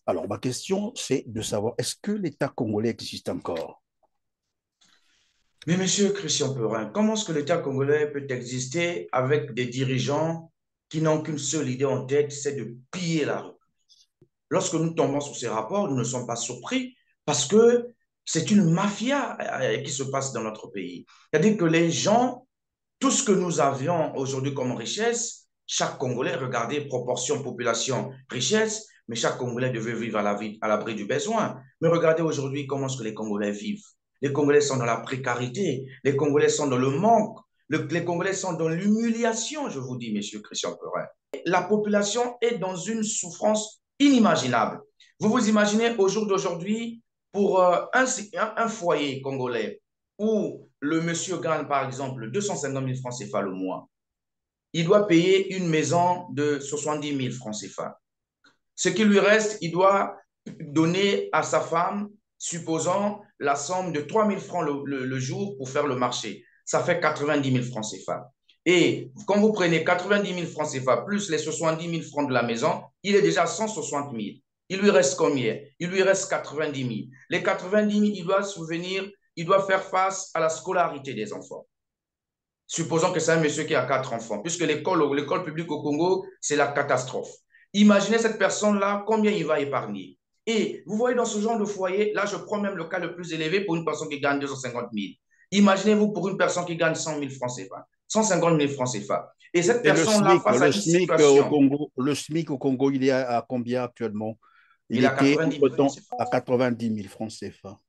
Alors, ma question, c'est de savoir, est-ce que l'État congolais existe encore? Mais monsieur Christian Perin, comment est-ce que l'État congolais peut exister avec des dirigeants qui n'ont qu'une seule idée en tête, c'est de piller la rue? Lorsque nous tombons sur ces rapports, nous ne sommes pas surpris parce que c'est une mafia qui se passe dans notre pays. C'est-à-dire que les gens, tout ce que nous avions aujourd'hui comme richesse, chaque Congolais, regardez, proportion population-richesse, mais chaque Congolais devait vivre à l'abri du besoin. Mais regardez aujourd'hui comment est-ce que les Congolais vivent. Les Congolais sont dans la précarité, les Congolais sont dans le manque, les Congolais sont dans l'humiliation, je vous dis, monsieur Christian Perrin. La population est dans une souffrance inimaginable. Vous vous imaginez au jour d'aujourd'hui, pour un foyer congolais où le monsieur gagne par exemple 250 000 francs CFA le mois, il doit payer une maison de 70 000 francs CFA. Ce qui lui reste, il doit donner à sa femme, supposons la somme de 3 000 francs le jour pour faire le marché. Ça fait 90 000 francs CFA. Et quand vous prenez 90 000 francs CFA plus les 70 000 francs de la maison, il est déjà 160 000. Il lui reste combien? Il lui reste 90 000. Les 90 000, il doit faire face à la scolarité des enfants. Supposons que c'est un monsieur qui a 4 enfants, puisque l'école publique au Congo, c'est la catastrophe. Imaginez cette personne-là, combien il va épargner. Et vous voyez dans ce genre de foyer, là je prends même le cas le plus élevé pour une personne qui gagne 250 000. Imaginez-vous pour une personne qui gagne 100 000 francs CFA, 150 000 francs CFA. Et cette Et le personne-là, SMIC, face à le une SMIC au situation, Congo, le SMIC au Congo, il est à combien actuellement? Il il a était 90 000 francs entre-temps CFA. à 90 000 francs CFA.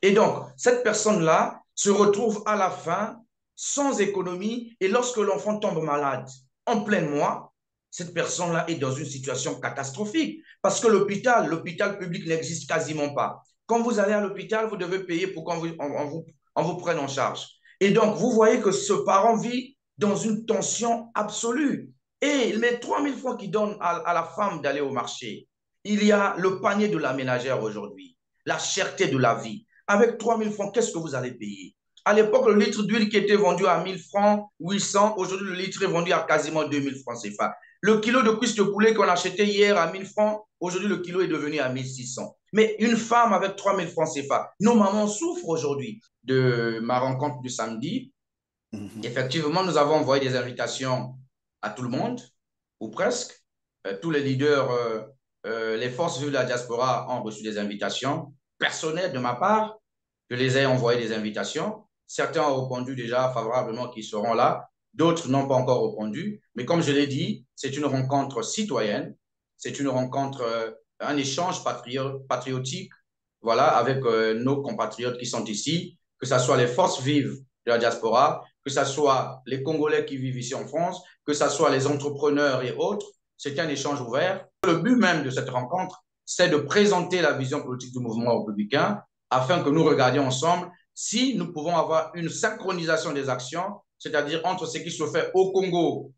Et donc, cette personne-là se retrouve à la fin sans économie et lorsque l'enfant tombe malade en plein mois, cette personne-là est dans une situation catastrophique parce que l'hôpital public n'existe quasiment pas. Quand vous allez à l'hôpital, vous devez payer pour qu'on vous prenne en charge. Et donc, vous voyez que ce parent vit dans une tension absolue. Et les 3 000 francs qu'il donne à la femme d'aller au marché, il y a le panier de la ménagère aujourd'hui, la cherté de la vie. Avec 3 000 francs, qu'est-ce que vous allez payer? À l'époque, le litre d'huile qui était vendu à 1 000 francs, 800, aujourd'hui, le litre est vendu à quasiment 2 000 francs CFA. Le kilo de cuisse de poulet qu'on achetait hier à 1 000 francs, aujourd'hui, le kilo est devenu à 1 600. Mais une femme avec 3 000 francs CFA, nos mamans souffrent aujourd'hui. De ma rencontre du samedi, Mhm. effectivement, nous avons envoyé des invitations à tout le monde, ou presque. Tous les leaders, les forces vives de la diaspora ont reçu des invitations personnelles de ma part. Je les ai envoyé des invitations. Certains ont répondu déjà favorablement qu'ils seront là. D'autres n'ont pas encore répondu. Mais comme je l'ai dit, c'est une rencontre citoyenne. C'est une rencontre, un échange patriotique, voilà, avec nos compatriotes qui sont ici, que ce soit les forces vives de la diaspora, que ce soit les Congolais qui vivent ici en France, que ce soit les entrepreneurs et autres. C'est un échange ouvert. Le but même de cette rencontre, c'est de présenter la vision politique du mouvement républicain afin que nous regardions ensemble si nous pouvons avoir une synchronisation des actions, c'est-à-dire entre ce qui se fait au Congo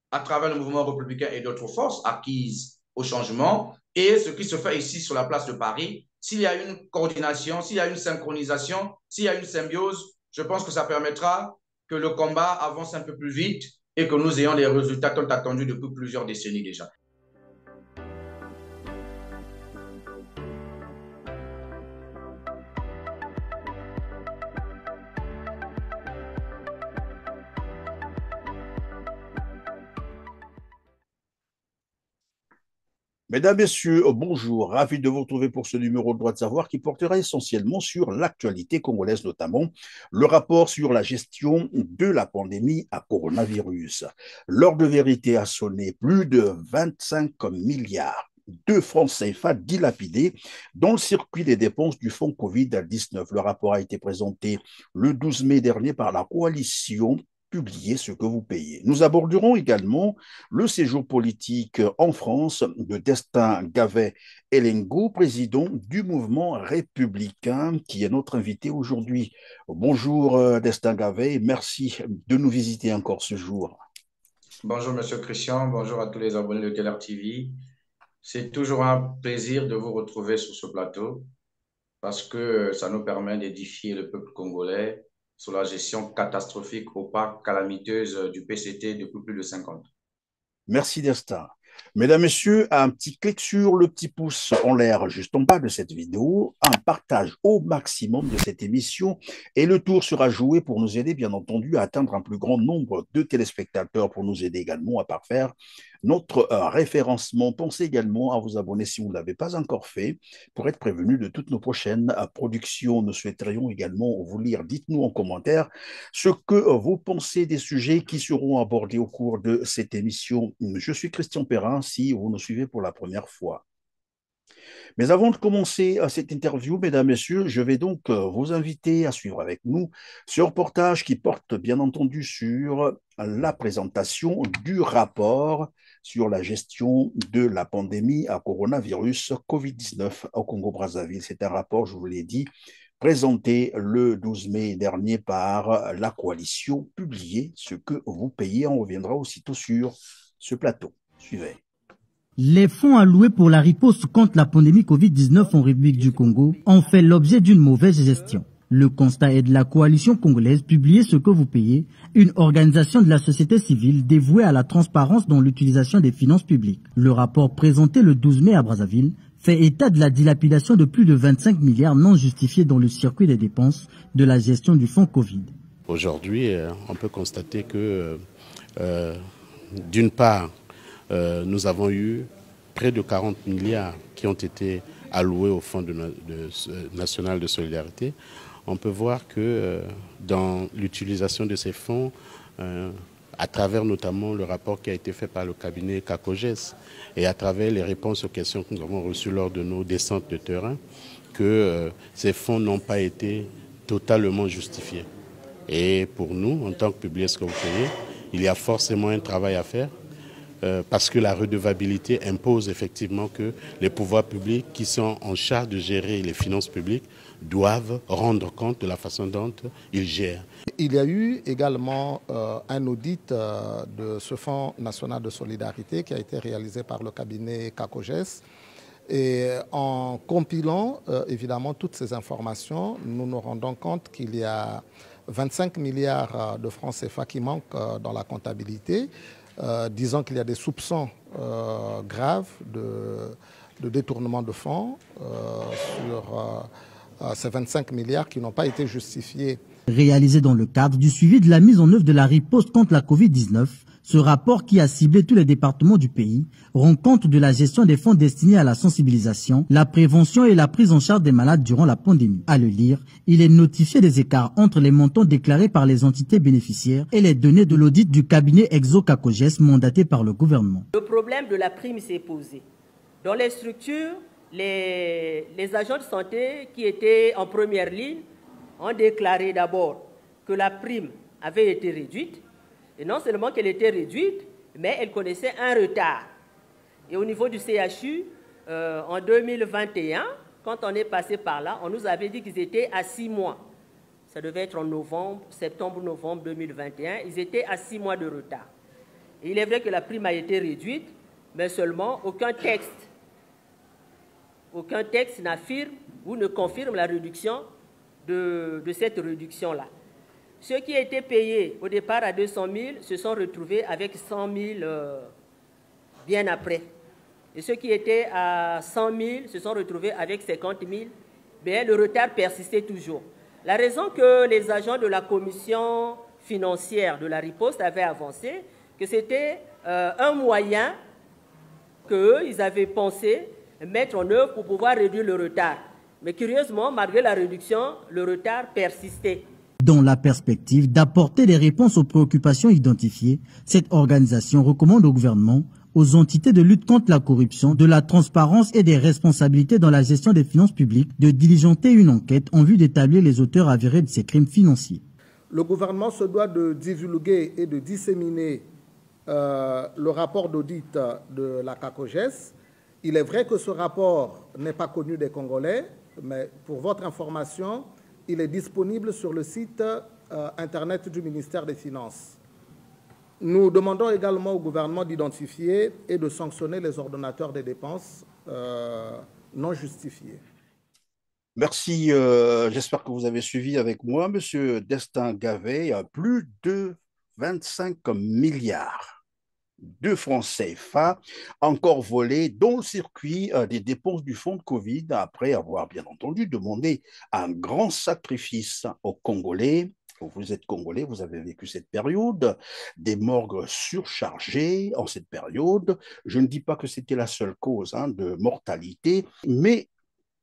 à travers le mouvement républicain et d'autres forces acquises au changement et ce qui se fait ici sur la place de Paris. S'il y a une coordination, s'il y a une synchronisation, s'il y a une symbiose, je pense que ça permettra que le combat avance un peu plus vite et que nous ayons les résultats tant attendus depuis plusieurs décennies déjà. Mesdames, Messieurs, bonjour. Ravi de vous retrouver pour ce numéro de Droit de savoir qui portera essentiellement sur l'actualité congolaise, notamment le rapport sur la gestion de la pandémie à coronavirus. L'heure de vérité a sonné plus de 25 milliards de francs CFA dilapidés dans le circuit des dépenses du fonds Covid-19. Le rapport a été présenté le 12 mai dernier par la coalition publier ce que vous payez. Nous aborderons également le séjour politique en France de Destin Gavet Elengo, président du mouvement républicain, qui est notre invité aujourd'hui. Bonjour Destin Gavet, merci de nous visiter encore ce jour. Bonjour Monsieur Christian, bonjour à tous les abonnés de Teller TV. C'est toujours un plaisir de vous retrouver sur ce plateau parce que ça nous permet d'édifier le peuple congolais sur la gestion catastrophique, opaque, calamiteuse du PCT depuis plus de 50 ans. Merci Destin. Mesdames, Messieurs, un petit clic sur le petit pouce en l'air juste en bas de cette vidéo, un partage au maximum de cette émission et le tour sera joué pour nous aider, bien entendu, à atteindre un plus grand nombre de téléspectateurs, pour nous aider également à parfaire notre référencement. Pensez également à vous abonner si vous ne l'avez pas encore fait pour être prévenu de toutes nos prochaines productions. Nous souhaiterions également vous lire. Dites-nous en commentaire ce que vous pensez des sujets qui seront abordés au cours de cette émission. Je suis Christian Perrin, si vous nous suivez pour la première fois. Mais avant de commencer cette interview, mesdames, messieurs, je vais donc vous inviter à suivre avec nous ce reportage qui porte bien entendu sur la présentation du rapport sur la gestion de la pandémie à coronavirus COVID-19 au Congo-Brazzaville. C'est un rapport, je vous l'ai dit, présenté le 12 mai dernier par la coalition, publié ce que vous payez. On reviendra aussitôt sur ce plateau. Suivez. Les fonds alloués pour la riposte contre la pandémie Covid-19 en République du Congo ont fait l'objet d'une mauvaise gestion. Le constat est de la coalition congolaise publiée Ce que vous payez, une organisation de la société civile dévouée à la transparence dans l'utilisation des finances publiques. Le rapport présenté le 12 mai à Brazzaville fait état de la dilapidation de plus de 25 milliards non justifiés dans le circuit des dépenses de la gestion du fonds Covid. Aujourd'hui, on peut constater que, d'une part, nous avons eu près de 40 milliards qui ont été alloués au Fonds national de solidarité. On peut voir que dans l'utilisation de ces fonds, à travers notamment le rapport qui a été fait par le cabinet CACOGES et à travers les réponses aux questions que nous avons reçues lors de nos descentes de terrain, que ces fonds n'ont pas été totalement justifiés. Et pour nous, en tant que public ce que vous payez, il y a forcément un travail à faire. Parce que la redevabilité impose effectivement que les pouvoirs publics qui sont en charge de gérer les finances publiques doivent rendre compte de la façon dont ils gèrent. Il y a eu également un audit de ce Fonds national de solidarité qui a été réalisé par le cabinet CACOGES. Et en compilant évidemment toutes ces informations, nous nous rendons compte qu'il y a 25 milliards de francs CFA qui manquent dans la comptabilité. Disons qu'il y a des soupçons graves de détournement de fonds sur ces 25 milliards qui n'ont pas été justifiés. Réalisé dans le cadre du suivi de la mise en œuvre de la riposte contre la Covid-19, ce rapport qui a ciblé tous les départements du pays rend compte de la gestion des fonds destinés à la sensibilisation, la prévention et la prise en charge des malades durant la pandémie. À le lire, il est notifié des écarts entre les montants déclarés par les entités bénéficiaires et les données de l'audit du cabinet ExoCacoges mandaté par le gouvernement. Le problème de la prime s'est posé. Dans les structures, les agents de santé qui étaient en première ligne ont déclaré d'abord que la prime avait été réduite. Et non seulement qu'elle était réduite, mais elle connaissait un retard. Et au niveau du CHU, en 2021, quand on est passé par là, on nous avait dit qu'ils étaient à 6 mois. Ça devait être en novembre, septembre-novembre 2021. Ils étaient à 6 mois de retard. Et il est vrai que la prime a été réduite, mais seulement aucun texte n'affirme ou ne confirme la réduction de cette réduction-là. Ceux qui étaient payés au départ à 200 000 se sont retrouvés avec 100 000 bien après. Et ceux qui étaient à 100 000 se sont retrouvés avec 50 000. Mais le retard persistait toujours. La raison que les agents de la commission financière de la riposte avaient avancé, que c'était un moyen qu'eux, ils avaient pensé mettre en œuvre pour pouvoir réduire le retard. Mais curieusement, malgré la réduction, le retard persistait. Dans la perspective d'apporter des réponses aux préoccupations identifiées, cette organisation recommande au gouvernement, aux entités de lutte contre la corruption, de la transparence et des responsabilités dans la gestion des finances publiques de diligenter une enquête en vue d'établir les auteurs avérés de ces crimes financiers. Le gouvernement se doit de divulguer et de disséminer le rapport d'audit de la CACOGES. Il est vrai que ce rapport n'est pas connu des Congolais, mais pour votre information, il est disponible sur le site Internet du ministère des Finances. Nous demandons également au gouvernement d'identifier et de sanctionner les ordonnateurs des dépenses non justifiées. Merci, j'espère que vous avez suivi avec moi, Monsieur Destin Gavet, plus de 25 milliards de francs CFA encore volés dans le circuit des dépenses du fonds de Covid après avoir bien entendu demandé un grand sacrifice aux Congolais. Vous êtes Congolais, vous avez vécu cette période, des morgues surchargées en cette période. Je ne dis pas que c'était la seule cause de mortalité, mais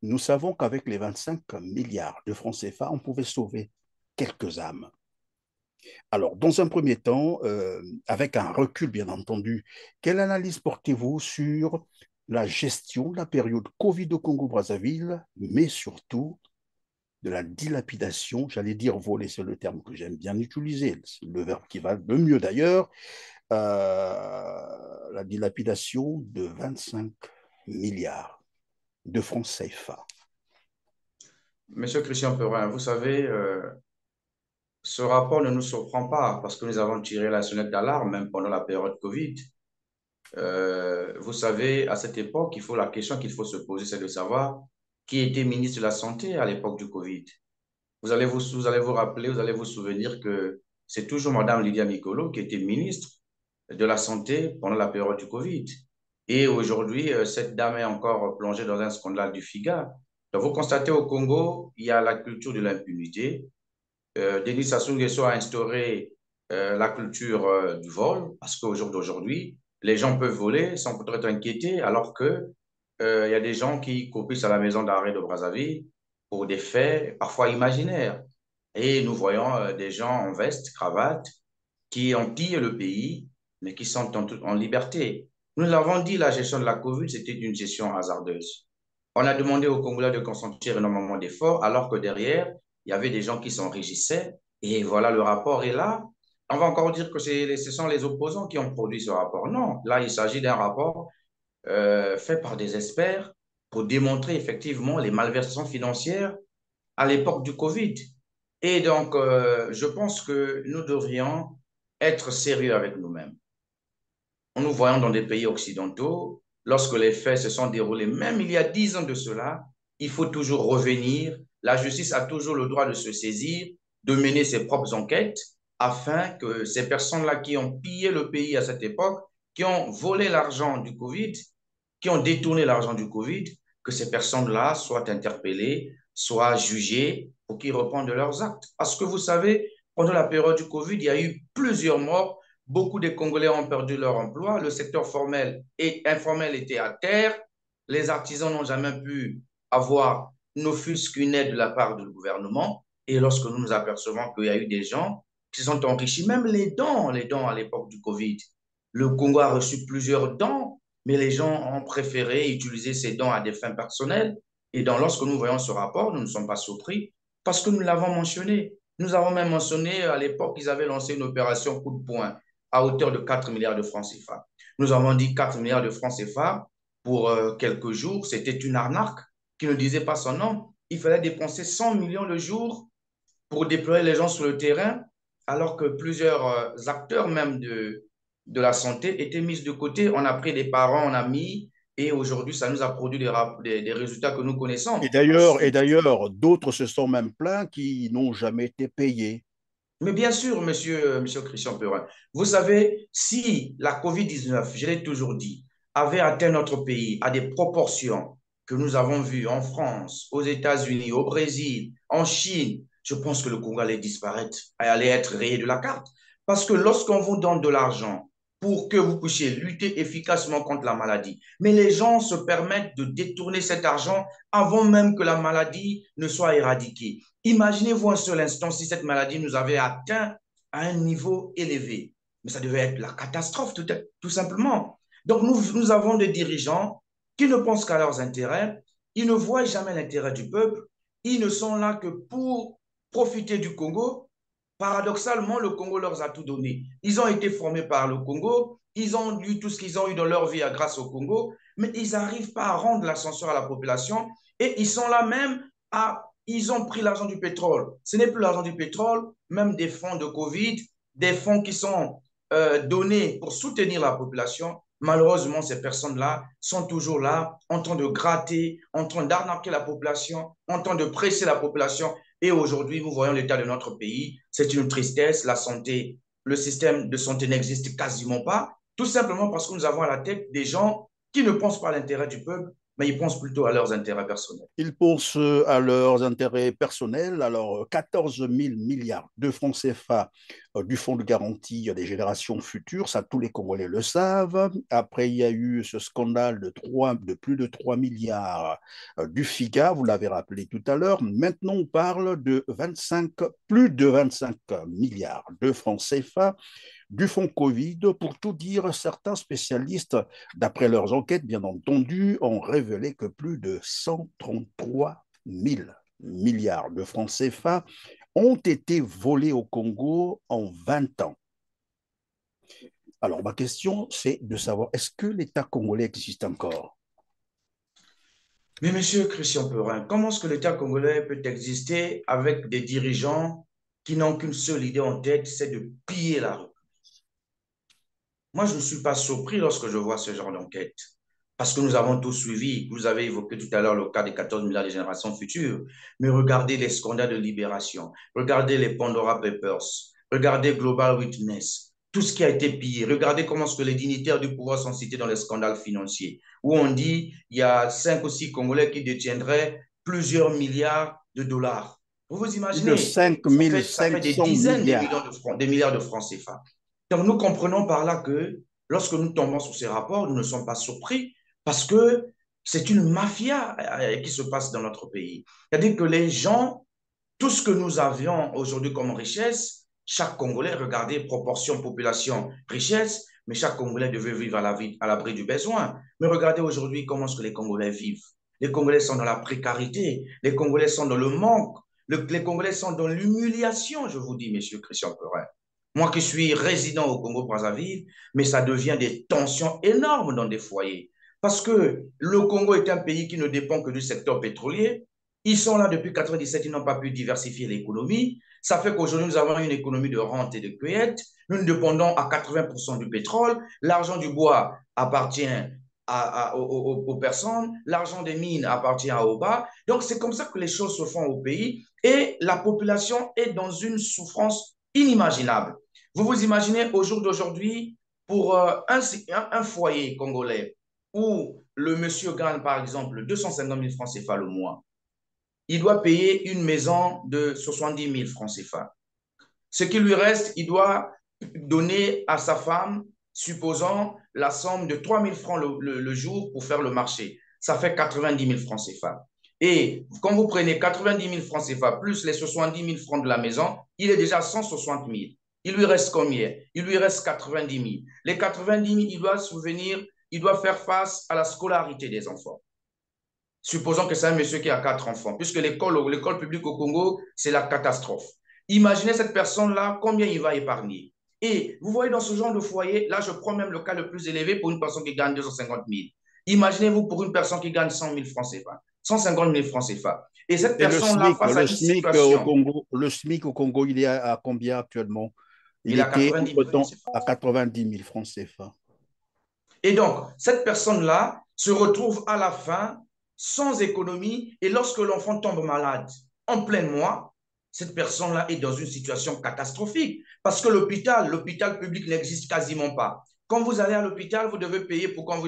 nous savons qu'avec les 25 milliards de francs CFA, on pouvait sauver quelques âmes. Alors, dans un premier temps, avec un recul bien entendu, quelle analyse portez-vous sur la gestion de la période Covid au Congo-Brazzaville, mais surtout de la dilapidation, j'allais dire voler, c'est le terme que j'aime bien utiliser, c'est le verbe qui va le mieux d'ailleurs, la dilapidation de 25 milliards de francs CFA. Monsieur Christian Perrin, vous savez, ce rapport ne nous surprend pas parce que nous avons tiré la sonnette d'alarme même pendant la période Covid. Vous savez, à cette époque, la question qu'il faut se poser, c'est de savoir qui était ministre de la Santé à l'époque du Covid. Vous allez vous rappeler, vous allez vous souvenir que c'est toujours Mme Lydia Nicolo qui était ministre de la Santé pendant la période du Covid. Et aujourd'hui, cette dame est encore plongée dans un scandale du FIGA. Donc, vous constatez au Congo, il y a la culture de l'impunité. Denis Sassou Nguesso a instauré la culture du vol parce qu'aujourd'hui, les gens peuvent voler sans peut être inquiétés alors que il y a des gens qui copient à la maison d'arrêt de Brazzaville pour des faits parfois imaginaires. Et nous voyons des gens en veste, cravate, qui ont pillé le pays, mais qui sont en liberté. Nous l'avons dit, la gestion de la COVID, c'était une gestion hasardeuse. On a demandé aux Congolais de consentir énormément d'efforts, alors que derrière, il y avait des gens qui s'enrichissaient. Et voilà, le rapport est là. On va encore dire que ce sont les opposants qui ont produit ce rapport. Non, là, il s'agit d'un rapport fait par des experts pour démontrer effectivement les malversations financières à l'époque du Covid. Et donc, je pense que nous devrions être sérieux avec nous-mêmes. Nous voyons dans des pays occidentaux, lorsque les faits se sont déroulés, même il y a 10 ans de cela, il faut toujours revenir. La justice a toujours le droit de se saisir, de mener ses propres enquêtes, afin que ces personnes-là qui ont pillé le pays à cette époque, qui ont volé l'argent du Covid, qui ont détourné l'argent du Covid, que ces personnes-là soient interpellées, soient jugées pour qu'ils répondent de leurs actes. Parce que vous savez, pendant la période du Covid, il y a eu plusieurs morts. Beaucoup de Congolais ont perdu leur emploi. Le secteur formel et informel était à terre. Les artisans n'ont jamais pu avoir, ne fût-ce qu'une aide de la part du gouvernement. Et lorsque nous nous apercevons qu'il y a eu des gens qui sont enrichis, même les dons à l'époque du Covid. Le Congo a reçu plusieurs dons, mais les gens ont préféré utiliser ces dons à des fins personnelles. Et donc, lorsque nous voyons ce rapport, nous ne sommes pas surpris parce que nous l'avons mentionné. Nous avons même mentionné à l'époque qu'ils avaient lancé une opération coup de poing à hauteur de 4 milliards de francs CFA. Nous avons dit 4 milliards de francs CFA pour quelques jours. C'était une arnaque qui ne disait pas son nom. Il fallait dépenser 100 millions le jour pour déployer les gens sur le terrain, alors que plusieurs acteurs même de la santé étaient mis de côté. On a pris des parents, on a mis, et aujourd'hui, ça nous a produit des résultats que nous connaissons. Et d'ailleurs, d'autres se sont même plaints qui n'ont jamais été payés. Mais bien sûr, monsieur Christian Perrin, vous savez, si la COVID-19, je l'ai toujours dit, avait atteint notre pays à des proportions que nous avons vues en France, aux États-Unis, au Brésil, en Chine, je pense que le Congo allait disparaître, allait être rayé de la carte. Parce que lorsqu'on vous donne de l'argent pour que vous puissiez lutter efficacement contre la maladie, mais les gens se permettent de détourner cet argent avant même que la maladie ne soit éradiquée. Imaginez-vous un seul instant si cette maladie nous avait atteint à un niveau élevé. Mais ça devait être la catastrophe, tout simplement. Donc, nous avons des dirigeants qui ne pensent qu'à leurs intérêts. Ils ne voient jamais l'intérêt du peuple. Ils ne sont là que pour profiter du Congo. Paradoxalement, le Congo leur a tout donné. Ils ont été formés par le Congo. Ils ont eu tout ce qu'ils ont eu dans leur vie grâce au Congo. Mais ils n'arrivent pas à rendre l'ascenseur à la population. Et ils sont là même ils ont pris l'argent du pétrole. Ce n'est plus l'argent du pétrole, même des fonds de Covid, des fonds qui sont donnés pour soutenir la population. Malheureusement, ces personnes-là sont toujours là, en train de gratter, en train d'arnaquer la population, en train de presser la population. Et aujourd'hui, nous voyons l'état de notre pays. C'est une tristesse. La santé, le système de santé n'existe quasiment pas. Tout simplement parce que nous avons à la tête des gens qui ne pensent pas à l'intérêt du peuple, mais ils pensent plutôt à leurs intérêts personnels. Ils pensent à leurs intérêts personnels. Alors, 14 000 milliards de francs CFA du Fonds de garantie des générations futures, ça tous les Congolais le savent. Après, il y a eu ce scandale de plus de 3 milliards du FIGA, vous l'avez rappelé tout à l'heure. Maintenant, on parle de plus de 25 milliards de francs CFA du fonds Covid. Pour tout dire, certains spécialistes, d'après leurs enquêtes, bien entendu, ont révélé que plus de 133 000 milliards de francs CFA ont été volés au Congo en 20 ans. Alors, ma question, c'est de savoir, est-ce que l'État congolais existe encore? Mais monsieur Christian Perrin, comment est-ce que l'État congolais peut exister avec des dirigeants qui n'ont qu'une seule idée en tête, c'est de piller la République? Moi, je ne suis pas surpris lorsque je vois ce genre d'enquête, parce que nous avons tous suivi. Vous avez évoqué tout à l'heure le cas des 14 milliards de générations futures, mais regardez les scandales de Libération, regardez les Pandora Papers, regardez Global Witness, tout ce qui a été pillé. Regardez comment est-ce que les dignitaires du pouvoir sont cités dans les scandales financiers, où on dit il y a 5 ou 6 Congolais qui détiendraient plusieurs milliards de dollars. Vous vous Plus de imaginez, 5 ça fait des 500 dizaines de millions milliards. de francs, des milliards de francs CFA. Donc, nous comprenons par là que lorsque nous tombons sur ces rapports, nous ne sommes pas surpris parce que c'est une mafia qui se passe dans notre pays. C'est-à-dire que les gens, tout ce que nous avions aujourd'hui comme richesse, chaque Congolais, regardez, proportion population-richesse, mais chaque Congolais devait vivre à l'abri du besoin. Mais regardez aujourd'hui comment est-ce que les Congolais vivent. Les Congolais sont dans la précarité, les Congolais sont dans le manque, les Congolais sont dans l'humiliation, je vous dis, monsieur Christian Perrin. Moi qui suis résident au Congo-Brazzaville, mais ça devient des tensions énormes dans des foyers. Parce que le Congo est un pays qui ne dépend que du secteur pétrolier. Ils sont là depuis 1997, ils n'ont pas pu diversifier l'économie. Ça fait qu'aujourd'hui, nous avons une économie de rente et de cueillette. Nous dépendons à 80% du pétrole. L'argent du bois appartient aux personnes. L'argent des mines appartient à Oba. Donc, c'est comme ça que les choses se font au pays. Et la population est dans une inimaginable. Vous vous imaginez au jour d'aujourd'hui, pour un foyer congolais où le monsieur gagne par exemple 250 000 francs CFA le mois, il doit payer une maison de 70 000 francs CFA. Ce qui lui reste, il doit donner à sa femme, supposons la somme de 3 000 francs le jour pour faire le marché. Ça fait 90 000 francs CFA. Et quand vous prenez 90 000 francs CFA plus les 70 000 francs de la maison, il est déjà 160 000. Il lui reste combien? Il lui reste 90 000. Les 90 000, il doit faire face à la scolarité des enfants. Supposons que c'est un monsieur qui a 4 enfants, puisque l'école publique au Congo, c'est la catastrophe. Imaginez cette personne-là, combien il va épargner. Et vous voyez dans ce genre de foyer, là je prends même le cas le plus élevé pour une personne qui gagne 250 000. Imaginez-vous pour une personne qui gagne 100 000 francs CFA, 150 000 francs CFA. Et cette personne-là, face à une situation... Le SMIC au Congo, il est à combien actuellement? Il est à 90 000 francs CFA. À 90 000 francs CFA. Et donc, cette personne-là se retrouve à la fin sans économie, et lorsque l'enfant tombe malade en plein mois, cette personne-là est dans une situation catastrophique parce que l'hôpital public n'existe quasiment pas. Quand vous allez à l'hôpital, vous devez payer pour qu'on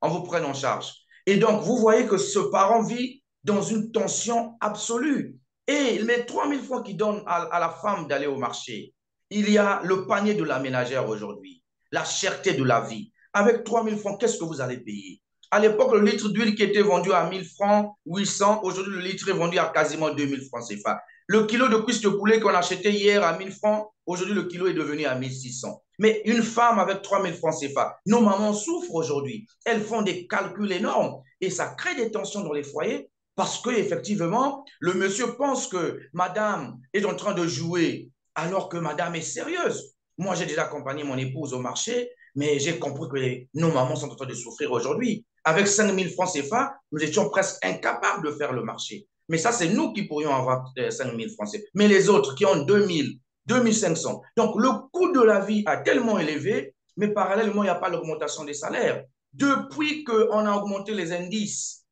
vous prenne en charge. Et donc, vous voyez que ce parent vit dans une tension absolue. Et les 3 000 francs qu'il donne à la femme d'aller au marché, il y a le panier de la ménagère aujourd'hui, la cherté de la vie. Avec 3 000 francs, qu'est-ce que vous allez payer? À l'époque, le litre d'huile qui était vendu à 1 000 francs, 800, aujourd'hui, le litre est vendu à quasiment 2 000 francs CFA. Le kilo de cuisse de poulet qu'on achetait hier à 1 000 francs, aujourd'hui, le kilo est devenu à 1 600. Mais une femme avec 3 000 francs CFA, nos mamans souffrent aujourd'hui. Elles font des calculs énormes et ça crée des tensions dans les foyers parce qu'effectivement, le monsieur pense que madame est en train de jouer alors que madame est sérieuse. Moi, j'ai déjà accompagné mon épouse au marché, mais j'ai compris que nos mamans sont en train de souffrir aujourd'hui. Avec 5 000 francs CFA, nous étions presque incapables de faire le marché. Mais ça, c'est nous qui pourrions avoir 5 000 francs CFA. Mais les autres qui ont 2 000, 2 500. Donc, le coût de la vie a tellement élevé, mais parallèlement, il n'y a pas l'augmentation des salaires. Depuis qu'on a augmenté les indices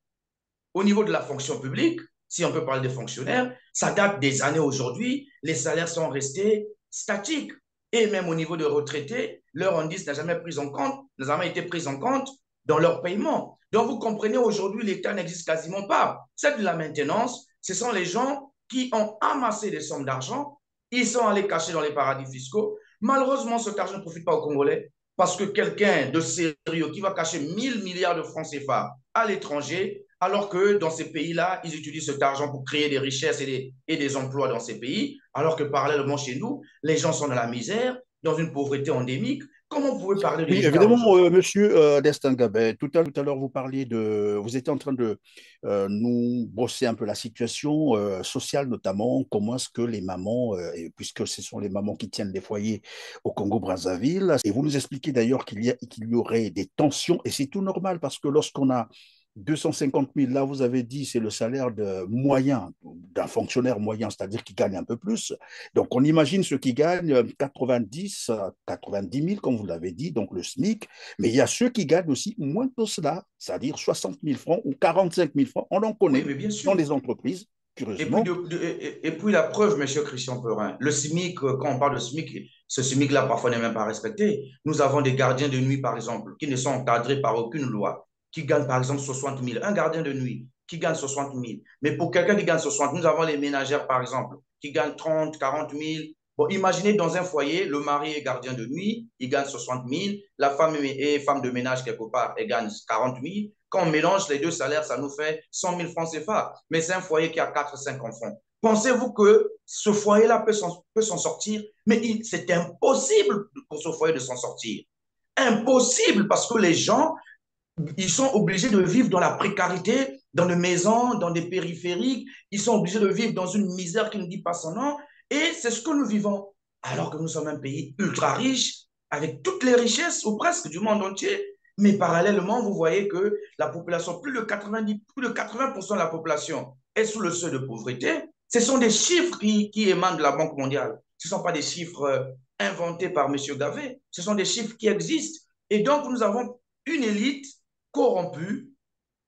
au niveau de la fonction publique, si on peut parler des fonctionnaires, ça date des années aujourd'hui, les salaires sont restés statiques. et même au niveau des retraités, leur indice n'a jamais été pris en compte dans leur paiement. Donc, vous comprenez, aujourd'hui, l'État n'existe quasiment pas. C'est de la maintenance. Ce sont les gens qui ont amassé des sommes d'argent. Ils sont allés cacher dans les paradis fiscaux. Malheureusement, cet argent ne profite pas aux Congolais parce que quelqu'un de sérieux qui va cacher 1000 milliards de francs CFA à l'étranger, alors que dans ces pays-là, ils utilisent cet argent pour créer des richesses et des emplois dans ces pays, alors que parallèlement chez nous, les gens sont dans la misère, dans une pauvreté endémique. Comment vous pouvez parler de Oui, l'État évidemment, aujourd'hui? monsieur Destin Gabet, tout à l'heure, vous étiez en train de nous brosser un peu la situation sociale, notamment, comment est-ce que les mamans, puisque ce sont les mamans qui tiennent les foyers au Congo-Brazzaville, et vous nous expliquez d'ailleurs qu'il y aurait des tensions, et c'est tout normal, parce que lorsqu'on a 250 000, là, vous avez dit, c'est le salaire moyen d'un fonctionnaire moyen, c'est-à-dire qui gagne un peu plus. Donc, on imagine ceux qui gagnent 90 000, comme vous l'avez dit, donc le SMIC, mais il y a ceux qui gagnent aussi moins que cela, c'est-à-dire 60 000 francs ou 45 000 francs. On en Oui, connaît mais bien dans sûr. les entreprises, Et puis, curieusement. la preuve, monsieur Christian Perrin, le SMIC, quand on parle de SMIC, ce SMIC-là, parfois, n'est même pas respecté. Nous avons des gardiens de nuit, par exemple, qui ne sont encadrés par aucune loi, qui gagnent, par exemple, 60 000. Un gardien de nuit qui gagne 60 000. Mais pour quelqu'un qui gagne 60 000, nous avons les ménagères, par exemple, qui gagnent 30, 40 000. Bon, imaginez dans un foyer, le mari est gardien de nuit, il gagne 60 000, la femme est femme de ménage quelque part, elle gagne 40 000. Quand on mélange les deux salaires, ça nous fait 100 000 francs CFA. Mais c'est un foyer qui a 4-5 enfants. Pensez-vous que ce foyer-là peut s'en sortir? Mais c'est impossible pour ce foyer de s'en sortir. Impossible parce que les gens, ils sont obligés de vivre dans la précarité, dans des maisons, dans des périphériques. Ils sont obligés de vivre dans une misère qui ne dit pas son nom. Et c'est ce que nous vivons. Alors que nous sommes un pays ultra riche, avec toutes les richesses, ou presque, du monde entier. Mais parallèlement, vous voyez que la population, plus de 80% de la population est sous le seuil de pauvreté. Ce sont des chiffres qui émanent de la Banque mondiale. Ce ne sont pas des chiffres inventés par M. Gavet. Ce sont des chiffres qui existent. Et donc, nous avons une élite corrompus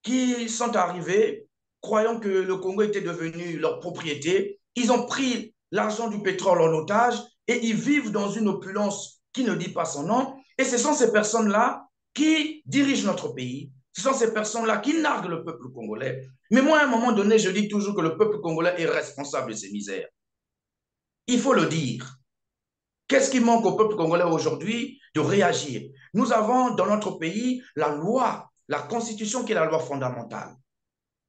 qui sont arrivés croyant que le Congo était devenu leur propriété. Ils ont pris l'argent du pétrole en otage et ils vivent dans une opulence qui ne dit pas son nom. Et ce sont ces personnes-là qui dirigent notre pays. Ce sont ces personnes-là qui narguent le peuple congolais. Mais moi, à un moment donné, je dis toujours que le peuple congolais est responsable de ces misères. Il faut le dire. Qu'est-ce qui manque au peuple congolais aujourd'hui? De réagir. Nous avons dans notre pays la loi, la constitution qui est la loi fondamentale.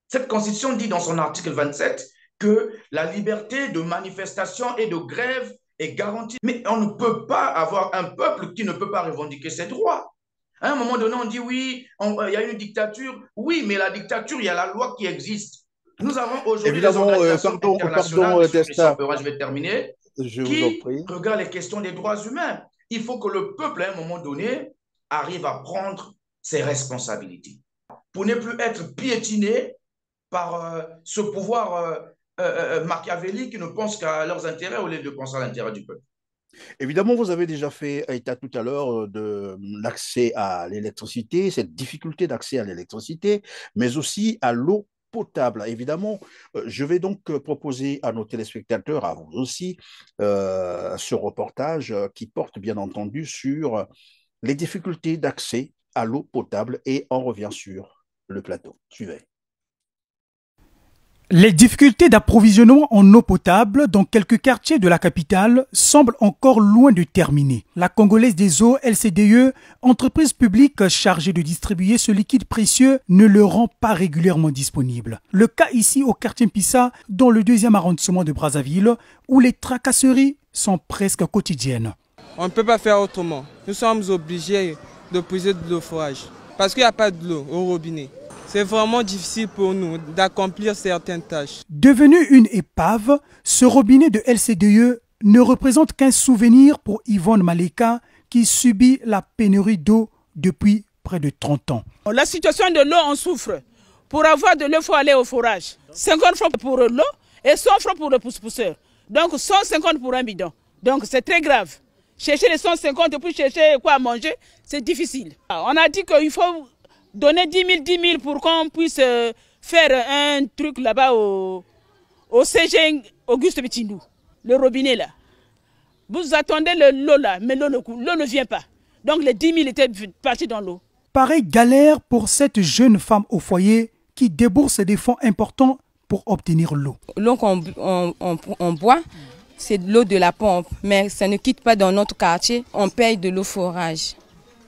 Cette constitution dit dans son article 27 que la liberté de manifestation et de grève est garantie. Mais on ne peut pas avoir un peuple qui ne peut pas revendiquer ses droits. À un moment donné, on dit oui, il y a une dictature. Oui, mais la dictature, il y a la loi qui existe. Nous avons aujourd'hui des organisations internationales, M. Christian Perrin, je vais terminer, qui regardent les questions des droits humains. Il faut que le peuple, à un moment donné, arrive à prendre ses responsabilités pour ne plus être piétiné par ce pouvoir machiavélique qui ne pense qu'à leurs intérêts au lieu de penser à l'intérêt du peuple. Évidemment, vous avez déjà fait état tout à l'heure de l'accès à l'électricité, cette difficulté d'accès à l'électricité, mais aussi à l'eau potable. Évidemment, je vais donc proposer à nos téléspectateurs, à vous aussi, ce reportage qui porte bien entendu sur les difficultés d'accès à l'eau potable et on revient sur le plateau. Suivez. Les difficultés d'approvisionnement en eau potable dans quelques quartiers de la capitale semblent encore loin de terminer. La Congolaise des eaux, LCDE, entreprise publique chargée de distribuer ce liquide précieux, ne le rend pas régulièrement disponible. Le cas ici au quartier Mpissa, dans le 2e arrondissement de Brazzaville, où les tracasseries sont presque quotidiennes. On ne peut pas faire autrement. Nous sommes obligés de puiser de l'eau forage parce qu'il n'y a pas de l'eau au robinet. C'est vraiment difficile pour nous d'accomplir certaines tâches. Devenu une épave, ce robinet de LCDE ne représente qu'un souvenir pour Yvonne Maleka qui subit la pénurie d'eau depuis près de 30 ans. La situation de l'eau, on souffre. Pour avoir de l'eau, il faut aller au forage. 50 francs pour l'eau et 100 francs pour le pousse-pousseur. Donc 150 pour un bidon. Donc c'est très grave. Chercher les 150 et puis chercher quoi à manger, c'est difficile. On a dit qu'il faut donner 10 000 pour qu'on puisse faire un truc là-bas au CG Auguste Betindou, le robinet là. Vous attendez l'eau là, mais l'eau ne vient pas. Donc les 10 000 étaient partis dans l'eau. Pareille galère pour cette jeune femme au foyer qui débourse des fonds importants pour obtenir l'eau. L'eau qu'on boit, c'est de l'eau de la pompe, mais ça ne quitte pas dans notre quartier. On paye de l'eau forage.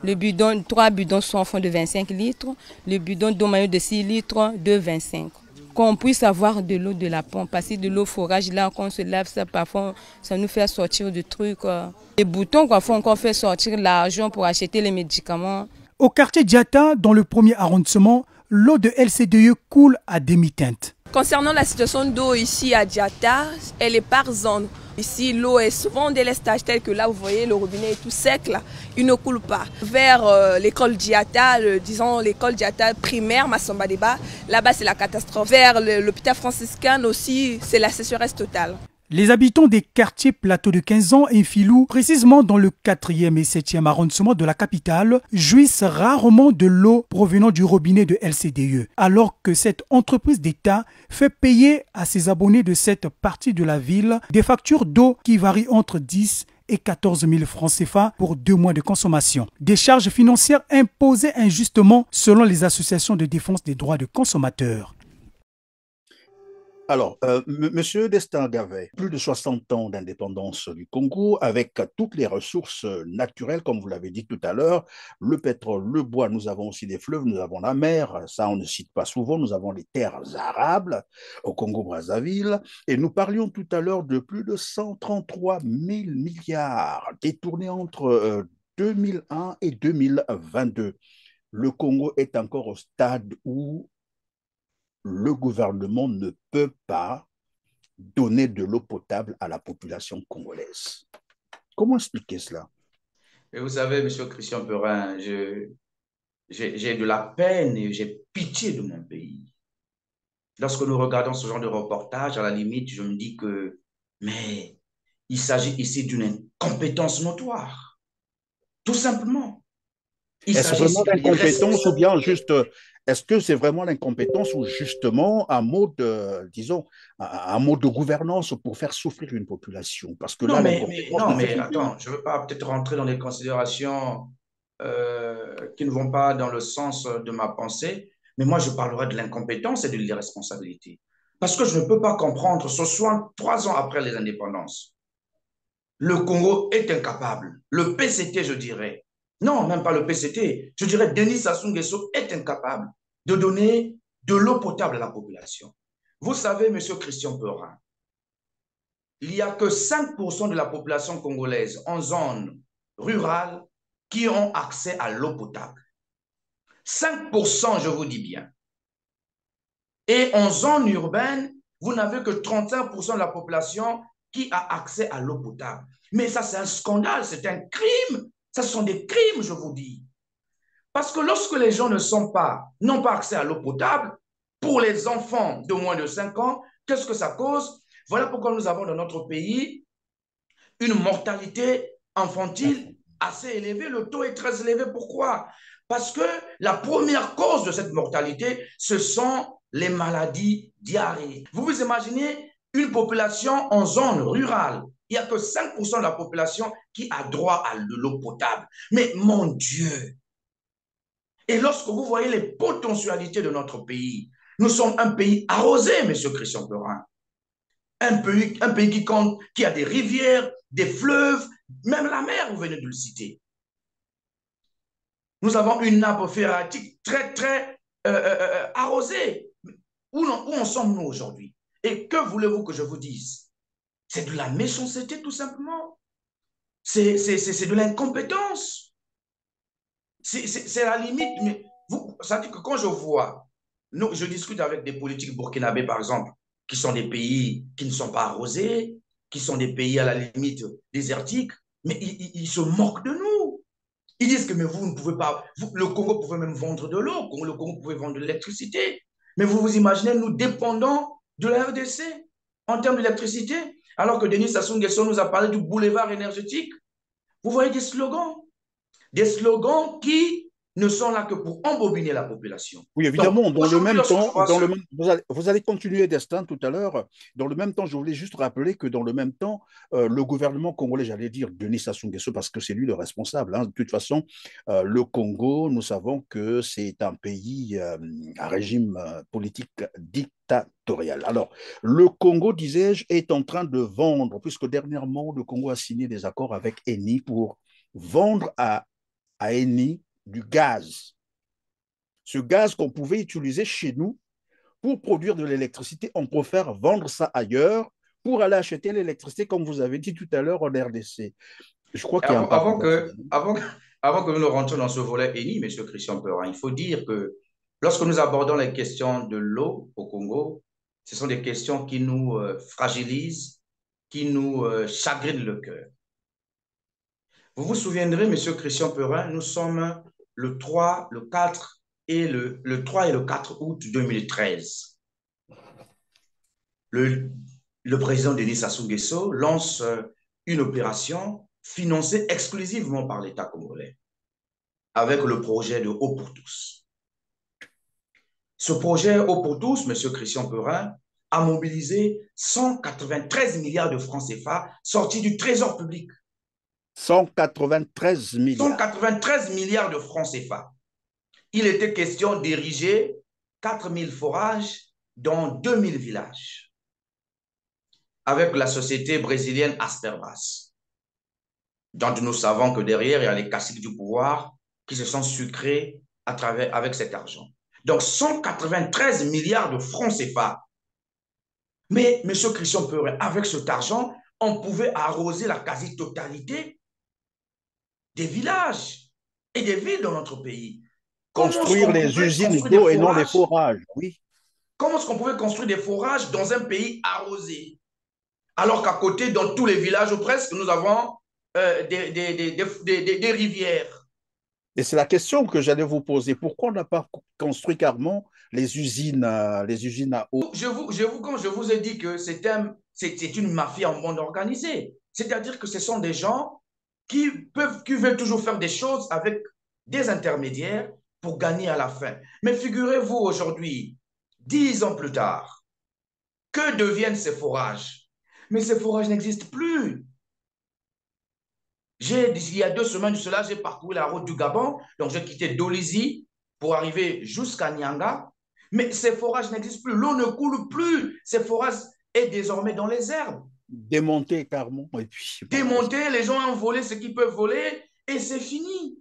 Le bidon, 3 bidons sont en fond de 25 litres, le bidon d'eau maillot de 6 litres de 25. Qu'on puisse avoir de l'eau de la pompe, parce que de l'eau forage, là, quand on se lave, ça, parfois, ça nous fait sortir des trucs. Les boutons, parfois, on fait sortir l'argent pour acheter les médicaments. Au quartier Diata, dans le premier arrondissement, l'eau de LCDE coule à demi-teinte. Concernant la situation d'eau ici à Diata, elle est par zone. Ici, l'eau est souvent en délestage, tel que là, vous voyez, le robinet est tout sec, là. Il ne coule pas. Vers l'école Diata, disons l'école Diata primaire, Massamba Débat, là-bas, c'est la catastrophe. Vers l'hôpital franciscain aussi, c'est la sécheresse totale. Les habitants des quartiers Plateau de 15 ans et Filou, précisément dans le 4e et 7e arrondissement de la capitale, jouissent rarement de l'eau provenant du robinet de LCDE, alors que cette entreprise d'État fait payer à ses abonnés de cette partie de la ville des factures d'eau qui varient entre 10 et 14 000 francs CFA pour 2 mois de consommation. Des charges financières imposées injustement selon les associations de défense des droits de consommateurs. Alors, Monsieur Destin Gavet, plus de 60 ans d'indépendance du Congo, avec toutes les ressources naturelles, comme vous l'avez dit tout à l'heure, le pétrole, le bois, nous avons aussi des fleuves, nous avons la mer, ça on ne cite pas souvent, nous avons les terres arables au Congo-Brazzaville, et nous parlions tout à l'heure de plus de 133 000 milliards détournés entre 2001 et 2022. Le Congo est encore au stade où le gouvernement ne peut pas donner de l'eau potable à la population congolaise. Comment expliquer cela? Et vous savez, M. Christian Perin, j'ai de la peine et j'ai pitié de mon pays. Lorsque nous regardons ce genre de reportage, à la limite, je me dis que, mais il s'agit ici d'une incompétence notoire. Tout simplement. Est-ce vraiment l'incompétence ou bien juste... Est-ce que c'est vraiment l'incompétence ou justement un mode, disons, un mode de gouvernance pour faire souffrir une population? Parce que non, mais attends, je ne veux pas peut-être rentrer dans des considérations qui ne vont pas dans le sens de ma pensée, mais moi je parlerai de l'incompétence et de l'irresponsabilité. Parce que je ne peux pas comprendre, ce soit 3 ans après les indépendances, le Congo est incapable, le PCT je dirais, non, même pas le PCT. Je dirais Denis Sassou Nguesso est incapable de donner de l'eau potable à la population. Vous savez, M. Christian Perin, il n'y a que 5% de la population congolaise en zone rurale qui ont accès à l'eau potable. 5%, je vous dis bien. Et en zone urbaine, vous n'avez que 35% de la population qui a accès à l'eau potable. Mais ça, c'est un scandale, c'est un crime. Ce sont des crimes, je vous dis. Parce que lorsque les gens n'ont pas accès à l'eau potable, pour les enfants de moins de 5 ans, qu'est-ce que ça cause? Voilà pourquoi nous avons dans notre pays une mortalité infantile assez élevée. Le taux est très élevé. Pourquoi? Parce que la première cause de cette mortalité, ce sont les maladies diarrhéiques. Vous vous imaginez une population en zone rurale. Il n'y a que 5% de la population qui a droit à de l'eau potable. Mais mon Dieu! Et lorsque vous voyez les potentialités de notre pays, nous sommes un pays arrosé, M. Christian Perin. Un pays qui a des rivières, des fleuves, même la mer, vous venez de le citer. Nous avons une nappe phréatique très, très arrosée. Où en sommes-nous aujourd'hui? Et que voulez-vous que je vous dise? C'est de la méchanceté, tout simplement. C'est de l'incompétence. C'est la limite. Mais ça dit que quand je vois, je discute avec des politiques burkinabés, par exemple, qui sont des pays qui ne sont pas arrosés, qui sont des pays à la limite désertiques, mais ils se moquent de nous. Ils disent que mais vous ne pouvez pas, le Congo pouvait même vendre de l'eau, le Congo pouvait vendre de l'électricité. Mais vous vous imaginez, nous dépendons de la RDC en termes d'électricité, alors que Denis Sassou Nguesso nous a parlé du boulevard énergétique. Vous voyez des slogans qui ne sont là que pour embobiner la population. Oui, évidemment, Donc, dans le même temps, vous vous allez continuer, Destin, tout à l'heure. Dans le même temps, je voulais juste rappeler que dans le même temps, le gouvernement congolais, j'allais dire Denis Sassou Nguesso, parce que c'est lui le responsable. Hein. De toute façon, le Congo, nous savons que c'est un pays à régime politique dictatorial. Alors, le Congo, disais-je, est en train de vendre, puisque dernièrement, le Congo a signé des accords avec Eni pour vendre à Eni du gaz. Ce gaz qu'on pouvait utiliser chez nous pour produire de l'électricité, on préfère vendre ça ailleurs pour aller acheter l'électricité, comme vous avez dit tout à l'heure, en RDC. Je crois qu'il y a un pas. Avant que nous ne rentrions dans ce volet Eni, M. Christian Perin, il faut dire que lorsque nous abordons les questions de l'eau au Congo, ce sont des questions qui nous fragilisent, qui nous chagrinent le cœur. Vous vous souviendrez, M. Christian Perin, nous sommes le 3, le 4 et le 3 et le 4 août 2013. Le président Denis Sassou Nguesso lance une opération financée exclusivement par l'État congolais avec le projet de Eau pour tous. Ce projet Eau pour tous, M. Christian Perin, a mobilisé 193 milliards de francs CFA sortis du trésor public. 193 milliards. 193 milliards de francs CFA. Il était question d'ériger 4000 forages dans 2000 villages avec la société brésilienne Asperbas. Donc nous savons que derrière, il y a les caciques du pouvoir qui se sont sucrés avec cet argent. Donc 193 milliards de francs CFA. Mais M. Christian Perin, avec cet argent, on pouvait arroser la quasi-totalité des villages et des villes dans notre pays. Construire les usines d'eau et non les forages, oui. Comment est-ce qu'on pouvait construire des forages dans un pays arrosé? Alors qu'à côté, dans tous les villages ou presque, nous avons des rivières. Et c'est la question que j'allais vous poser. Pourquoi on n'a pas construit carrément les usines à eau? Quand je vous ai dit que c'est une mafia en monde organisé, c'est-à-dire que ce sont des gens qui veulent toujours faire des choses avec des intermédiaires pour gagner à la fin. Mais figurez-vous aujourd'hui, 10 ans plus tard, que deviennent ces forages? Mais ces forages n'existent plus. Il y a 2 semaines de cela, j'ai parcouru la route du Gabon, donc j'ai quitté Dolisie pour arriver jusqu'à Nyanga. Mais ces forages n'existent plus, l'eau ne coule plus. Ces forages sont désormais dans les herbes. Démontés carrément. Démontés, les gens ont volé ce qu'ils peuvent voler et c'est fini.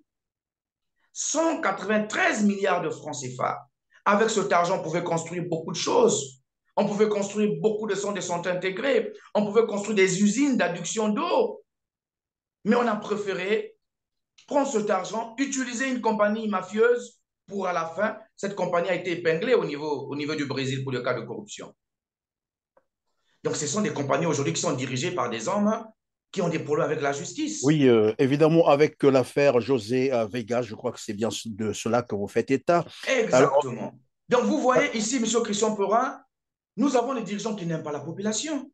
193 milliards de francs CFA. Avec cet argent, on pouvait construire beaucoup de choses. On pouvait construire beaucoup de centres de santé intégrés. On pouvait construire des usines d'adduction d'eau. Mais on a préféré prendre cet argent, utiliser une compagnie mafieuse pour à la fin, cette compagnie a été épinglée au niveau du Brésil pour le cas de corruption. Donc ce sont des compagnies aujourd'hui qui sont dirigées par des hommes qui ont des problèmes avec la justice. Oui, évidemment, avec l'affaire José Vega, je crois que c'est bien de cela que vous faites état. Exactement. Alors, donc vous voyez ici, M. Christian Perin, nous avons des dirigeants qui n'aiment pas la population.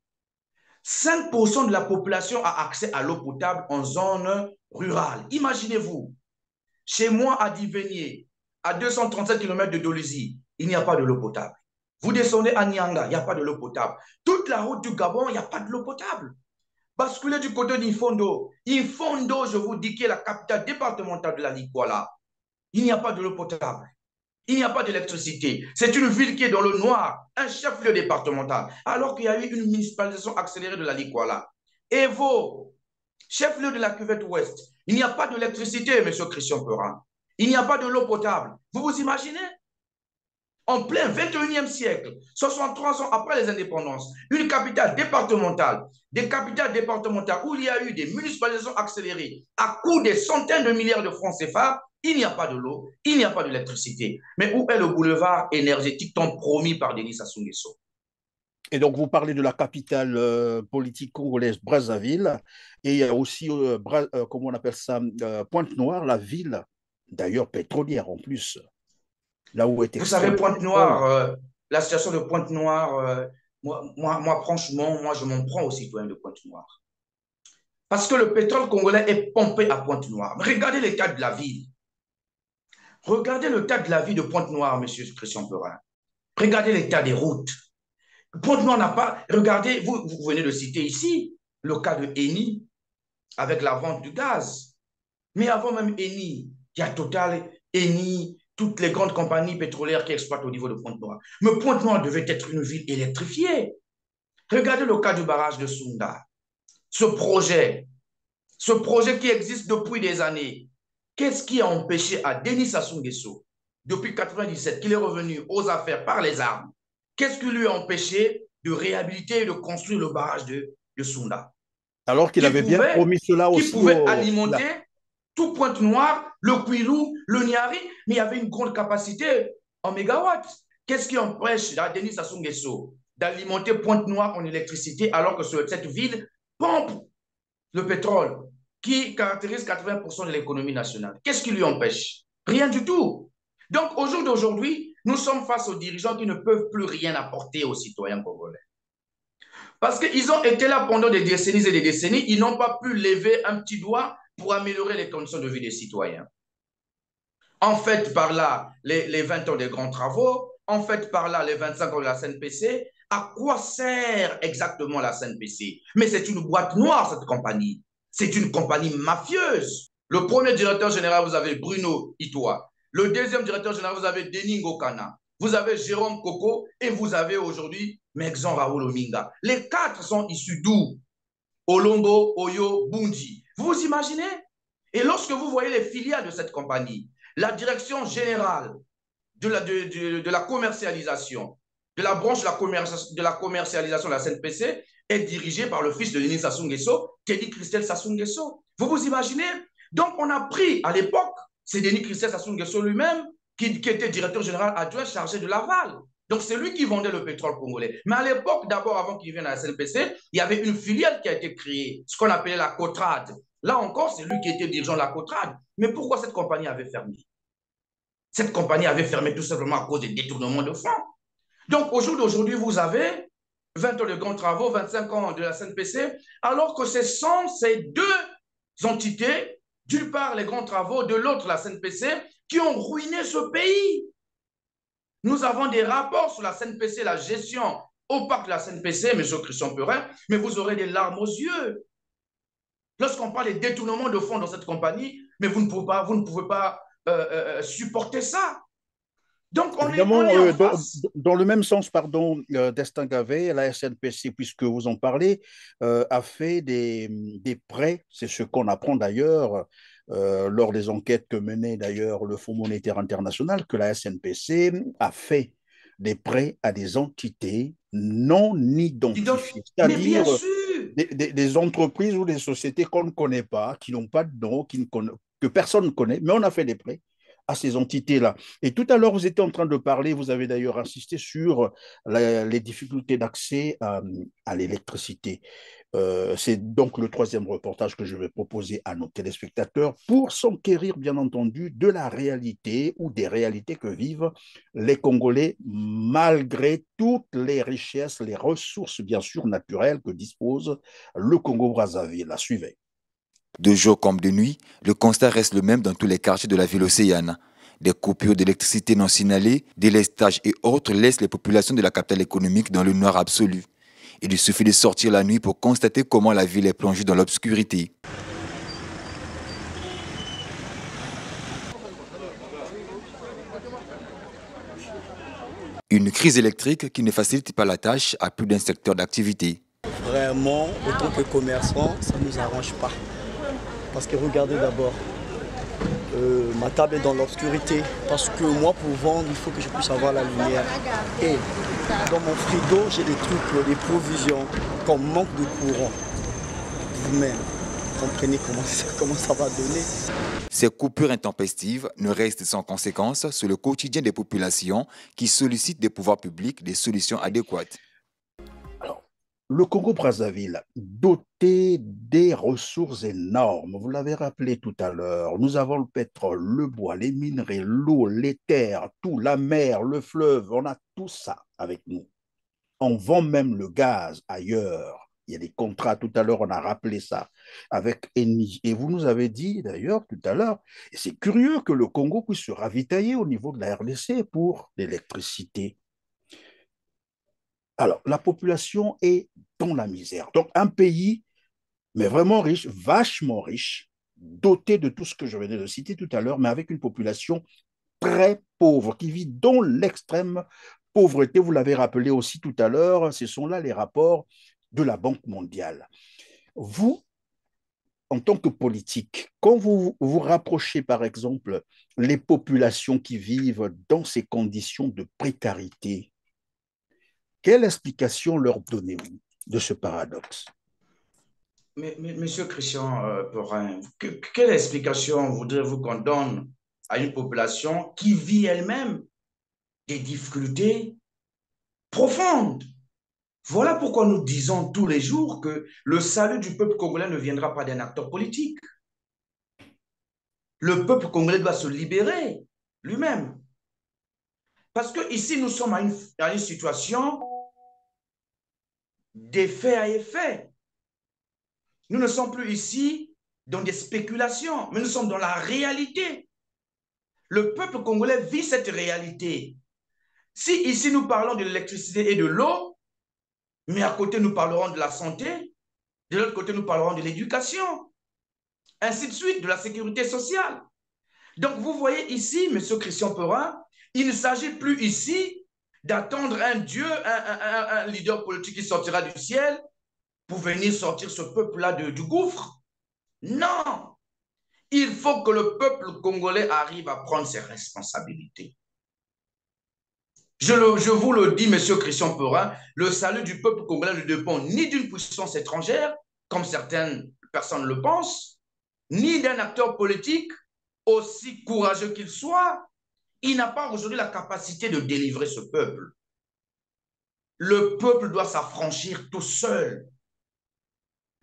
5% de la population a accès à l'eau potable en zone rurale. Imaginez-vous, chez moi à Divenier, à 237 km de Dolisie, il n'y a pas de l'eau potable. Vous descendez à Nyanga, il n'y a pas de l'eau potable. Toute la route du Gabon, il n'y a pas de l'eau potable. Basculez du côté d'Infondo. Infondo, je vous dis, qui est la capitale départementale de la Liguala. Il n'y a pas de l'eau potable. Il n'y a pas d'électricité. C'est une ville qui est dans le noir, un chef-lieu départemental, alors qu'il y a eu une municipalisation accélérée de la Liguala. Evo, chef-lieu de la cuvette ouest, il n'y a pas d'électricité, M. Christian Perin. Il n'y a pas de l'eau potable. Vous vous imaginez? En plein 21e siècle, 63 ans après les indépendances, une capitale départementale, des capitales départementales où il y a eu des municipalisations accélérées à coût des centaines de milliards de francs CFA, il n'y a pas de l'eau, il n'y a pas d'électricité. Mais où est le boulevard énergétique tant promis par Denis Sassou Nguesso? Et donc, vous parlez de la capitale politique congolaise, Brazzaville, et il y a aussi, comment on appelle ça, Pointe-Noire, la ville, d'ailleurs pétrolière en plus. Là où était vous savez, Pointe-Noire, la situation de Pointe-Noire, moi, franchement, je m'en prends aux citoyens de Pointe-Noire. Parce que le pétrole congolais est pompé à Pointe-Noire. Regardez l'état de la ville. Regardez le tas de la vie de Pointe-Noire, monsieur Christian Perin. Regardez l'état des routes. Pointe-Noire n'a pas... Regardez, vous venez de citer ici le cas de Eni avec la vente du gaz. Mais avant même Eni, il y a Total, Eni, toutes les grandes compagnies pétrolières qui exploitent au niveau de Pointe-Noire. Mais Pointe-Noire devait être une ville électrifiée. Regardez le cas du barrage de Sunda. Ce projet qui existe depuis des années, qu'est-ce qui a empêché à Denis Sassou Nguesso, depuis 1997, qu'il est revenu aux affaires par les armes, qu'est-ce qui lui a empêché de réhabiliter et de construire le barrage de Sunda? Alors qu'il avait bien promis cela aussi. Qui pouvait alimenter tout Pointe-Noire, le Kouilou, le Niari, mais il y avait une grande capacité en mégawatts. Qu'est-ce qui empêche à Denis Sassou Nguesso d'alimenter Pointe-Noire en électricité alors que cette ville pompe le pétrole qui caractérise 80% de l'économie nationale? Qu'est-ce qui lui empêche? Rien du tout. Donc, au jour d'aujourd'hui, nous sommes face aux dirigeants qui ne peuvent plus rien apporter aux citoyens congolais. Parce qu'ils ont été là pendant des décennies et des décennies, ils n'ont pas pu lever un petit doigt pour améliorer les conditions de vie des citoyens. En fait, par là, les 20 ans des grands travaux, en fait, par là, les 25 ans de la CNPC. À quoi sert exactement la CNPC? Mais c'est une boîte noire, cette compagnie. C'est une compagnie mafieuse. Le premier directeur général, vous avez Bruno Itoa. Le deuxième directeur général, vous avez Denis Ngokana. Vous avez Jérôme Koko et vous avez aujourd'hui Mexon Raoul Ominga. Les quatre sont issus d'où? Olombo, Oyo, Bundi. Vous vous imaginez? Et lorsque vous voyez les filiales de cette compagnie, la direction générale de la commercialisation, de la branche de la commercialisation de la CNPC est dirigée par le fils de Denis Sassou Nguesso, Teddy Christel Sassou Nguesso. Vous vous imaginez? Donc, on a pris à l'époque, c'est Denis Christel Sassou Nguesso lui-même qui était directeur général adjoint chargé de l'aval. Donc, c'est lui qui vendait le pétrole congolais. Mais à l'époque, d'abord, avant qu'il vienne à la CNPC, il y avait une filiale qui a été créée, ce qu'on appelait la Cotrade. Là encore, c'est lui qui était dirigeant de la Cotrade. Mais pourquoi cette compagnie avait fermé? Cette compagnie avait fermé tout simplement à cause des détournements de fonds. Donc, au jour d'aujourd'hui, vous avez 20 ans de grands travaux, 25 ans de la CNPC, alors que ce sont ces deux entités, d'une part les grands travaux, de l'autre la CNPC, qui ont ruiné ce pays. Nous avons des rapports sur la CNPC, la gestion opaque de la CNPC, M. Christian Perin, mais vous aurez des larmes aux yeux. Lorsqu'on parle des détournements de fonds dans cette compagnie, mais vous ne pouvez pas supporter ça. Donc, on évidemment, est en face. dans le même sens, pardon, Destin Gavet, la SNPC, puisque vous en parlez, a fait des prêts, c'est ce qu'on apprend d'ailleurs lors des enquêtes que menait d'ailleurs le Fonds monétaire international, que la SNPC a fait des prêts à des entités non identifiées, c'est-à-dire des entreprises ou des sociétés qu'on ne connaît pas, qui n'ont pas de nom, que personne ne connaît, mais on a fait des prêts à ces entités-là. Et tout à l'heure, vous étiez en train de parler, vous avez d'ailleurs insisté sur les difficultés d'accès à l'électricité. C'est donc le troisième reportage que je vais proposer à nos téléspectateurs pour s'enquérir, bien entendu, de la réalité ou des réalités que vivent les Congolais malgré toutes les richesses, les ressources, bien sûr, naturelles que dispose le Congo-Brazzaville. Suivez. De jour comme de nuit, le constat reste le même dans tous les quartiers de la ville océane. Des coupures d'électricité non signalées, délestages et autres laissent les populations de la capitale économique dans le noir absolu. Il suffit de sortir la nuit pour constater comment la ville est plongée dans l'obscurité. Une crise électrique qui ne facilite pas la tâche à plus d'un secteur d'activité. Vraiment, autant que commerçant, ça ne nous arrange pas. Parce que regardez d'abord, ma table est dans l'obscurité. Parce que moi, pour vendre, il faut que je puisse avoir la lumière. Et dans mon frigo, j'ai des trucs, des provisions, qu'on manque de courant. Vous-même, comprenez comment ça va donner. Ces coupures intempestives ne restent sans conséquence sur le quotidien des populations qui sollicitent des pouvoirs publics des solutions adéquates. Le Congo-Brazzaville, doté des ressources énormes, vous l'avez rappelé tout à l'heure, nous avons le pétrole, le bois, les minerais, l'eau, les terres, tout, la mer, le fleuve, on a tout ça avec nous. On vend même le gaz ailleurs. Il y a des contrats, tout à l'heure, on a rappelé ça avec Eni. Et vous nous avez dit, d'ailleurs, tout à l'heure, et c'est curieux que le Congo puisse se ravitailler au niveau de la RDC pour l'électricité. Alors, la population est dans la misère. Donc, un pays, mais vraiment riche, vachement riche, doté de tout ce que je venais de citer tout à l'heure, mais avec une population très pauvre, qui vit dans l'extrême pauvreté. Vous l'avez rappelé aussi tout à l'heure, ce sont là les rapports de la Banque mondiale. Vous, en tant que politique, quand vous vous rapprochez, par exemple, les populations qui vivent dans ces conditions de précarité, quelle explication leur donnez-vous de ce paradoxe? Mais, Monsieur Christian Perrin, quelle explication voudrez-vous qu'on donne à une population qui vit elle-même des difficultés profondes? Voilà pourquoi nous disons tous les jours que le salut du peuple congolais ne viendra pas d'un acteur politique. Le peuple congolais doit se libérer lui-même. Parce que ici, nous sommes à une situation d'effet à effet. Nous ne sommes plus ici dans des spéculations, mais nous sommes dans la réalité. Le peuple congolais vit cette réalité. Si ici nous parlons de l'électricité et de l'eau, mais à côté nous parlerons de la santé, de l'autre côté nous parlerons de l'éducation, ainsi de suite, de la sécurité sociale. Donc vous voyez ici, M. Christian Perrin, il ne s'agit plus ici d'attendre un Dieu, un leader politique qui sortira du ciel pour venir sortir ce peuple-là du gouffre. Non, il faut que le peuple congolais arrive à prendre ses responsabilités. Je vous le dis, M. Christian Perrin, le salut du peuple congolais ne dépend ni d'une puissance étrangère, comme certaines personnes le pensent, ni d'un acteur politique, aussi courageux qu'il soit. Il n'a pas aujourd'hui la capacité de délivrer ce peuple. Le peuple doit s'affranchir tout seul.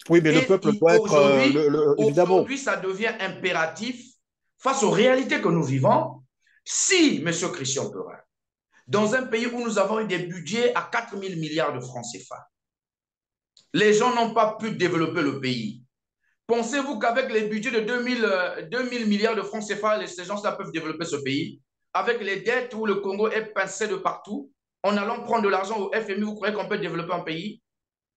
Oui, mais le peuple doit être... évidemment. Aujourd'hui, ça devient impératif face aux réalités que nous vivons. Si, M. Christian Perrin, dans un pays où nous avons eu des budgets à 4 000 milliards de francs CFA, les gens n'ont pas pu développer le pays. Pensez-vous qu'avec les budgets de 2 000 milliards de francs CFA, ces gens-là peuvent développer ce pays? Avec les dettes où le Congo est pincé de partout, en allant prendre de l'argent au FMI, vous croyez qu'on peut développer un pays?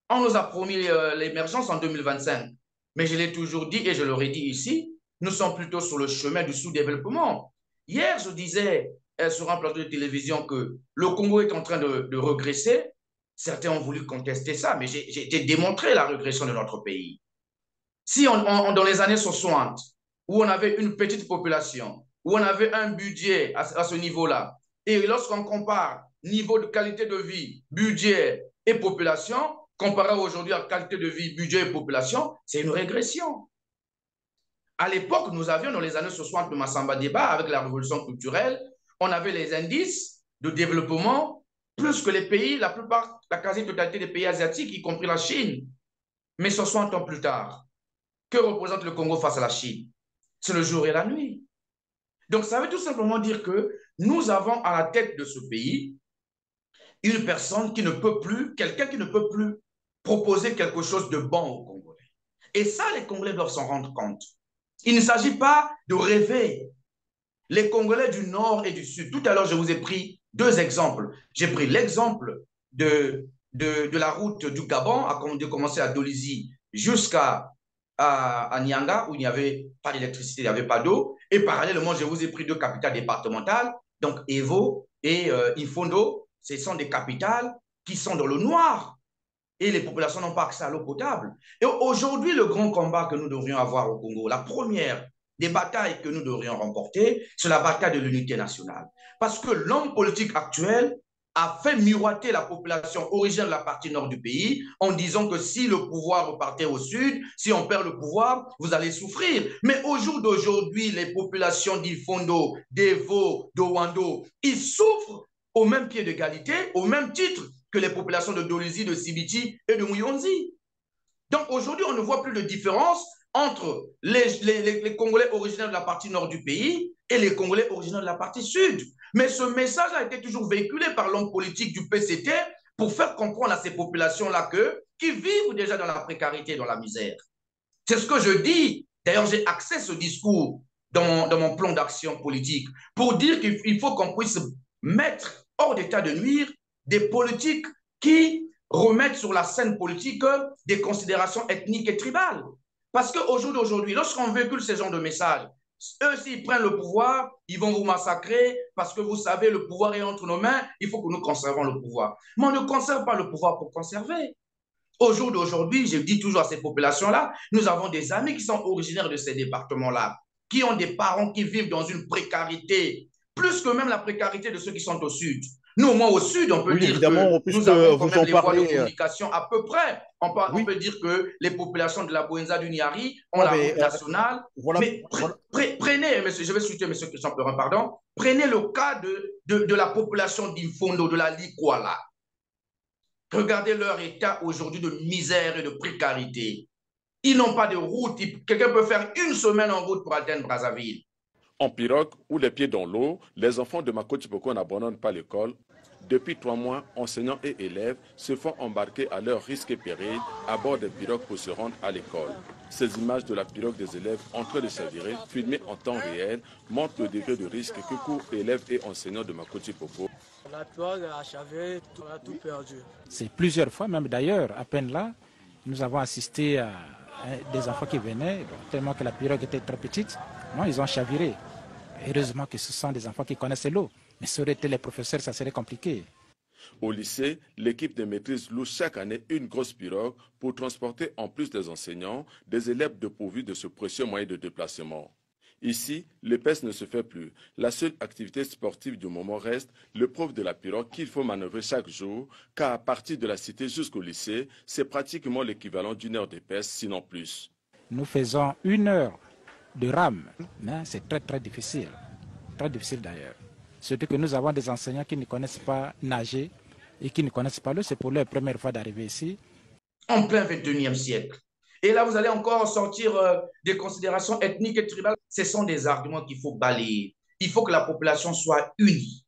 On nous a promis l'émergence en 2025. Mais je l'ai toujours dit et je l'aurais dit ici, nous sommes plutôt sur le chemin du sous-développement. Hier, je disais sur un plateau de télévision que le Congo est en train de régresser. Certains ont voulu contester ça, mais j'ai démontré la régression de notre pays. Si dans les années 60, où on avait une petite population, où on avait un budget à ce niveau-là, et lorsqu'on compare niveau de qualité de vie, budget et population, comparé aujourd'hui à qualité de vie, budget et population, c'est une régression. À l'époque, nous avions dans les années 60 de Massamba Débat, avec la révolution culturelle, on avait les indices de développement plus que les pays, la plupart, la quasi-totalité des pays asiatiques, y compris la Chine. Mais 60 ans plus tard, que représente le Congo face à la Chine? C'est le jour et la nuit. Donc, ça veut tout simplement dire que nous avons à la tête de ce pays une personne qui ne peut plus, quelqu'un qui ne peut plus proposer quelque chose de bon aux Congolais. Et ça, les Congolais doivent s'en rendre compte. Il ne s'agit pas de rêver. Les Congolais du Nord et du Sud, tout à l'heure, je vous ai pris deux exemples. J'ai pris l'exemple de la route du Gabon, de commencer à Dolisie jusqu'à Nyanga, où il n'y avait pas d'électricité, il n'y avait pas d'eau. Et parallèlement, je vous ai pris deux capitales départementales, donc Evo et Ifondo. Ce sont des capitales qui sont dans le noir. Et les populations n'ont pas accès à l'eau potable. Et aujourd'hui, le grand combat que nous devrions avoir au Congo, la première des batailles que nous devrions remporter, c'est la bataille de l'unité nationale. Parce que l'homme politique actuel a fait miroiter la population originaire de la partie nord du pays en disant que si le pouvoir repartait au sud, si on perd le pouvoir, vous allez souffrir. Mais au jour d'aujourd'hui, les populations d'Ifondo, d'Evo, d'Owando, ils souffrent au même pied d'égalité, au même titre que les populations de Dolisie, de Sibiti et de Muyonzi. Donc aujourd'hui, on ne voit plus de différence entre les Congolais originaires de la partie nord du pays et les Congolais originaires de la partie sud. Mais ce message a été toujours véhiculé par l'homme politique du PCT pour faire comprendre à ces populations-là qui vivent déjà dans la précarité, dans la misère. C'est ce que je dis. D'ailleurs, j'ai axé ce discours dans mon plan d'action politique pour dire qu'il faut qu'on puisse mettre hors d'état de nuire des politiques qui remettent sur la scène politique des considérations ethniques et tribales. Parce qu'au jour d'aujourd'hui, lorsqu'on véhicule ce genre de messages, eux, s'ils prennent le pouvoir, ils vont vous massacrer parce que vous savez, le pouvoir est entre nos mains, il faut que nous conservons le pouvoir. Mais on ne conserve pas le pouvoir pour conserver. Au jour d'aujourd'hui, je dis toujours à ces populations-là, nous avons des amis qui sont originaires de ces départements-là, qui ont des parents qui vivent dans une précarité, plus que même la précarité de ceux qui sont au sud. Nous, au moins au sud, on peut dire que nous avons quand même les voies de communication à peu près. On peut dire que les populations de la Bouenza du Niari ont la route nationale. Mais prenez, monsieur, je vais citer M. Christian Peurin, pardon, prenez le cas de la population d'Infondo, de la Likwala. Regardez leur état aujourd'hui de misère et de précarité. Ils n'ont pas de route. Quelqu'un peut faire une semaine en route pour atteindre Brazzaville. En pirogue ou les pieds dans l'eau, les enfants de Makoti Poko n'abandonnent pas l'école. Depuis 3 mois, enseignants et élèves se font embarquer à leur risque et péril à bord des pirogues pour se rendre à l'école. Ces images de la pirogue des élèves en train de chavirer, filmées en temps réel, montrent le degré de risque que courent élèves et enseignants de Makoti Poko. La pirogue a chaviré, on a tout perdu. C'est plusieurs fois, même d'ailleurs, à peine là, nous avons assisté à des enfants qui venaient, tellement que la pirogue était très petite, non, ils ont chaviré. Heureusement que ce sont des enfants qui connaissent l'eau, mais ça aurait été les professeurs, ça serait compliqué. Au lycée, l'équipe de maîtrise loue chaque année une grosse pirogue pour transporter, en plus des enseignants, des élèves dépourvus de ce précieux moyen de déplacement. Ici, l'épaisse ne se fait plus. La seule activité sportive du moment reste l'épreuve de la pirogue qu'il faut manœuvrer chaque jour, car à partir de la cité jusqu'au lycée, c'est pratiquement l'équivalent d'1 heure d'épaisse, sinon plus. Nous faisons 1 heure de rame, mais c'est très difficile d'ailleurs. Surtout que nous avons des enseignants qui ne connaissent pas nager et qui ne connaissent pas l'eau, c'est pour leur première fois d'arriver ici. En plein 21e siècle. Et là, vous allez encore sortir des considérations ethniques et tribales. Ce sont des arguments qu'il faut balayer. Il faut que la population soit unie.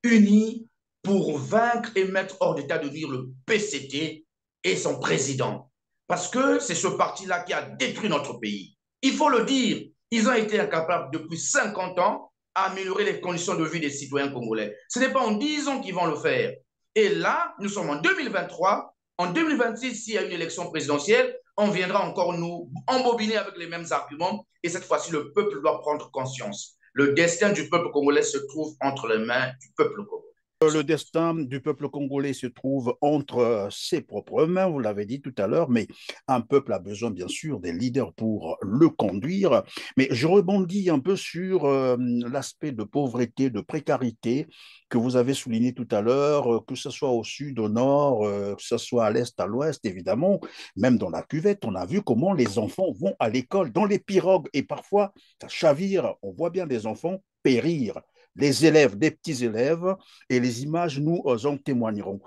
Unie pour vaincre et mettre hors d'état de nuire le PCT et son président. Parce que c'est ce parti-là qui a détruit notre pays. Il faut le dire. Ils ont été incapables depuis 50 ans à améliorer les conditions de vie des citoyens congolais. Ce n'est pas en 10 ans qu'ils vont le faire. Et là, nous sommes en 2023. En 2026, s'il y a une élection présidentielle, on viendra encore nous embobiner avec les mêmes arguments. Et cette fois-ci, le peuple doit prendre conscience. Le destin du peuple congolais se trouve entre les mains du peuple congolais. Le destin du peuple congolais se trouve entre ses propres mains, vous l'avez dit tout à l'heure, mais un peuple a besoin bien sûr des leaders pour le conduire. Mais je rebondis un peu sur l'aspect de pauvreté, de précarité que vous avez souligné tout à l'heure, que ce soit au sud, au nord, que ce soit à l'est, à l'ouest, évidemment, même dans la cuvette, on a vu comment les enfants vont à l'école, dans les pirogues, et parfois ça chavire, on voit bien des enfants périr. Les élèves, des petits élèves, et les images nous en témoigneront.